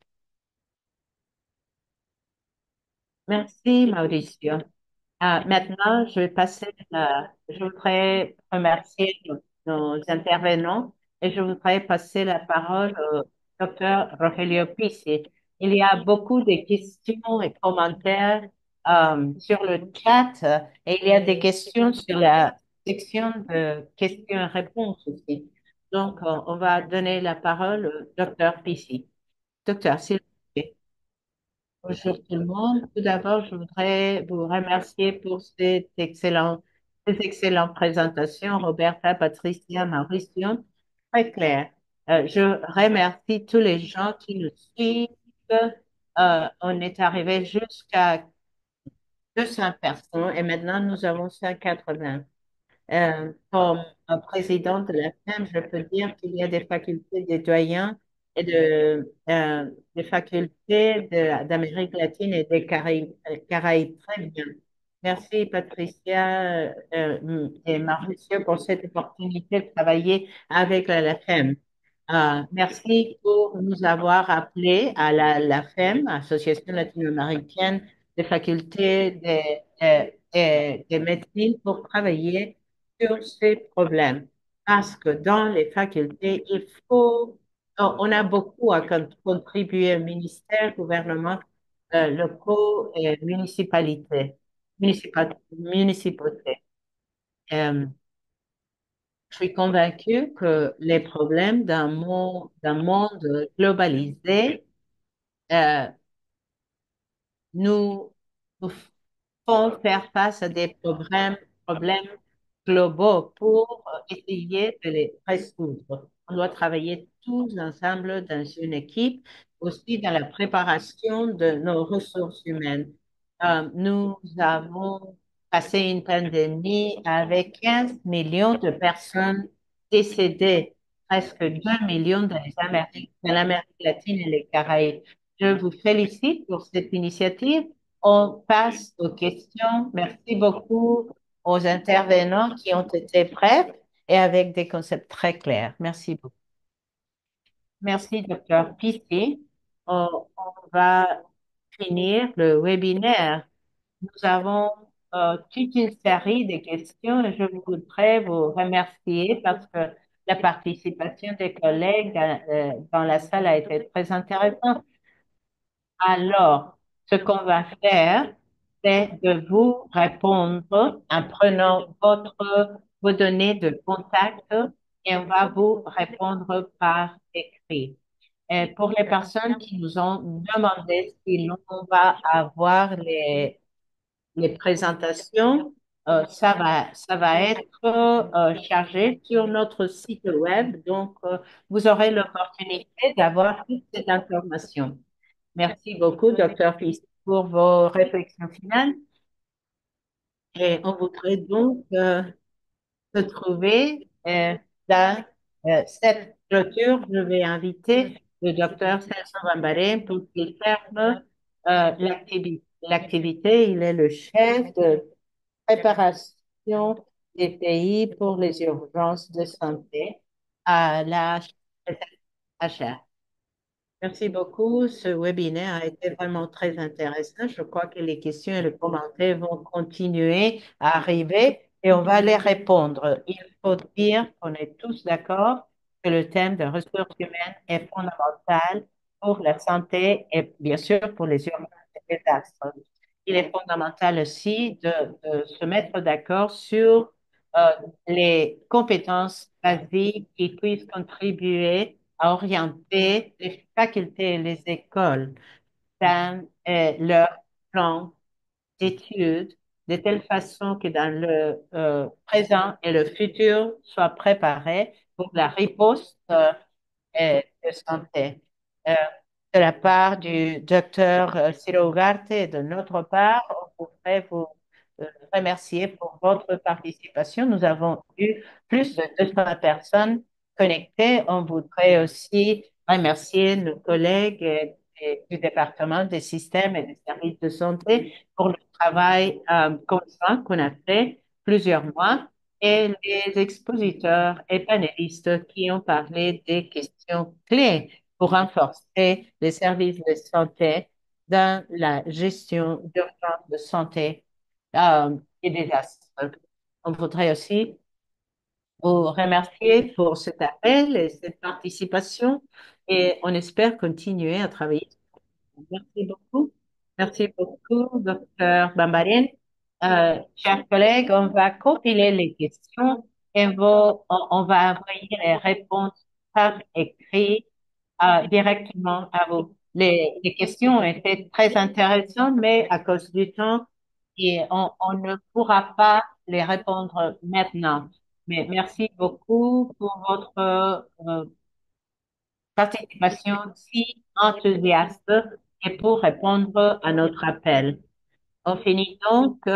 Merci, Mauricio. Maintenant, je voudrais remercier nos intervenants et je voudrais passer la parole au docteur Rogelio Pissi. Il y a beaucoup de questions et commentaires sur le chat et il y a des questions sur la section de questions et réponses aussi. Donc, on va donner la parole au docteur Pissi. Docteur, s'il vous plaît. Bonjour tout le monde. Tout d'abord, je voudrais vous remercier pour ces excellentes présentations, Roberta, Patricia, Mauricio, très clair. Je remercie tous les gens qui nous suivent. On est arrivé jusqu'à 200 personnes et maintenant nous avons 180. Comme président de la FEM, je peux dire qu'il y a des facultés des doyens et des facultés d'Amérique latine et des Caraïbes. Très bien. Merci Patricia et Mauricio pour cette opportunité de travailler avec la FEM. Merci pour nous avoir appelés à la FEM, Association latino-américaine des facultés des médecines, pour travailler sur ces problèmes. Parce que dans les facultés, on a beaucoup à contribuer, ministère, gouvernement, locaux et municipautés. Euh, je suis convaincue que les problèmes d'un monde globalisé euh, nous, nous font faire face à des problèmes globaux pour essayer de les résoudre. On doit travailler tous ensemble dans une équipe, aussi dans la préparation de nos ressources humaines. Nous avons passé une pandémie avec 15 millions de personnes décédées, presque 2 millions dans l'Amérique latine et les Caraïbes. Je vous félicite pour cette initiative. On passe aux questions. Merci beaucoup aux intervenants qui ont été brefs et avec des concepts très clairs. Merci beaucoup. Merci, docteur Pissi. On va finir le webinaire. Nous avons toute une série de questions et je voudrais vous remercier parce que la participation des collègues dans la salle a été très intéressante. Alors, ce qu'on va faire, c'est de vous répondre en prenant vos données de contact et on va vous répondre par écrit. Et pour les personnes qui nous ont demandé si l'on va avoir les présentations, ça va être chargé sur notre site web. Donc, vous aurez l'opportunité d'avoir toute cette information. Merci beaucoup, docteur Fils, pour vos réflexions finales. Et on voudrait donc se trouver dans cette clôture. Je vais inviter le docteur Celso Bambaré pour qu'il ferme l'activité. Il est le chef de préparation des pays pour les urgences de santé à la HR. Merci beaucoup. Ce webinaire a été vraiment très intéressant. Je crois que les questions et les commentaires vont continuer à arriver et on va les répondre. Il faut dire qu'on est tous d'accord que le thème des ressources humaines est fondamental pour la santé et bien sûr pour les urgences et les désastres. Il est fondamental aussi de se mettre d'accord sur euh, les compétences basiques qui puissent contribuer à orienter les facultés et les écoles dans leur plan d'études de telle façon que dans le présent et le futur soient préparés pour la riposte de santé. Euh, de la part du docteur Ciro Ugarte et de notre part, on voudrait vous remercier pour votre participation. Nous avons eu plus de 200 personnes connectées. On voudrait aussi remercier nos collègues du département des systèmes et des services de santé pour le travail conjoint qu'on a fait plusieurs mois et les expositeurs et panélistes qui ont parlé des questions clés pour renforcer les services de santé dans la gestion d'urgence de santé et des désastres. On voudrait aussi vous remercier pour cet appel et cette participation et on espère continuer à travailler. Merci beaucoup. Merci beaucoup, docteur Bambarien. Chers collègues, on va compiler les questions et on va envoyer les réponses par écrit directement à vous. Les questions étaient très intéressantes, mais à cause du temps, on ne pourra pas les répondre maintenant. Mais merci beaucoup pour votre participation si enthousiaste et pour répondre à notre appel. On finit donc.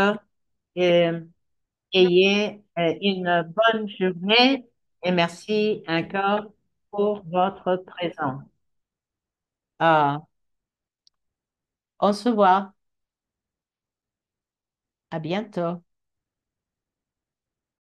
Euh, Ayez une bonne journée et merci encore pour votre présence. Ah, on se voit. À bientôt.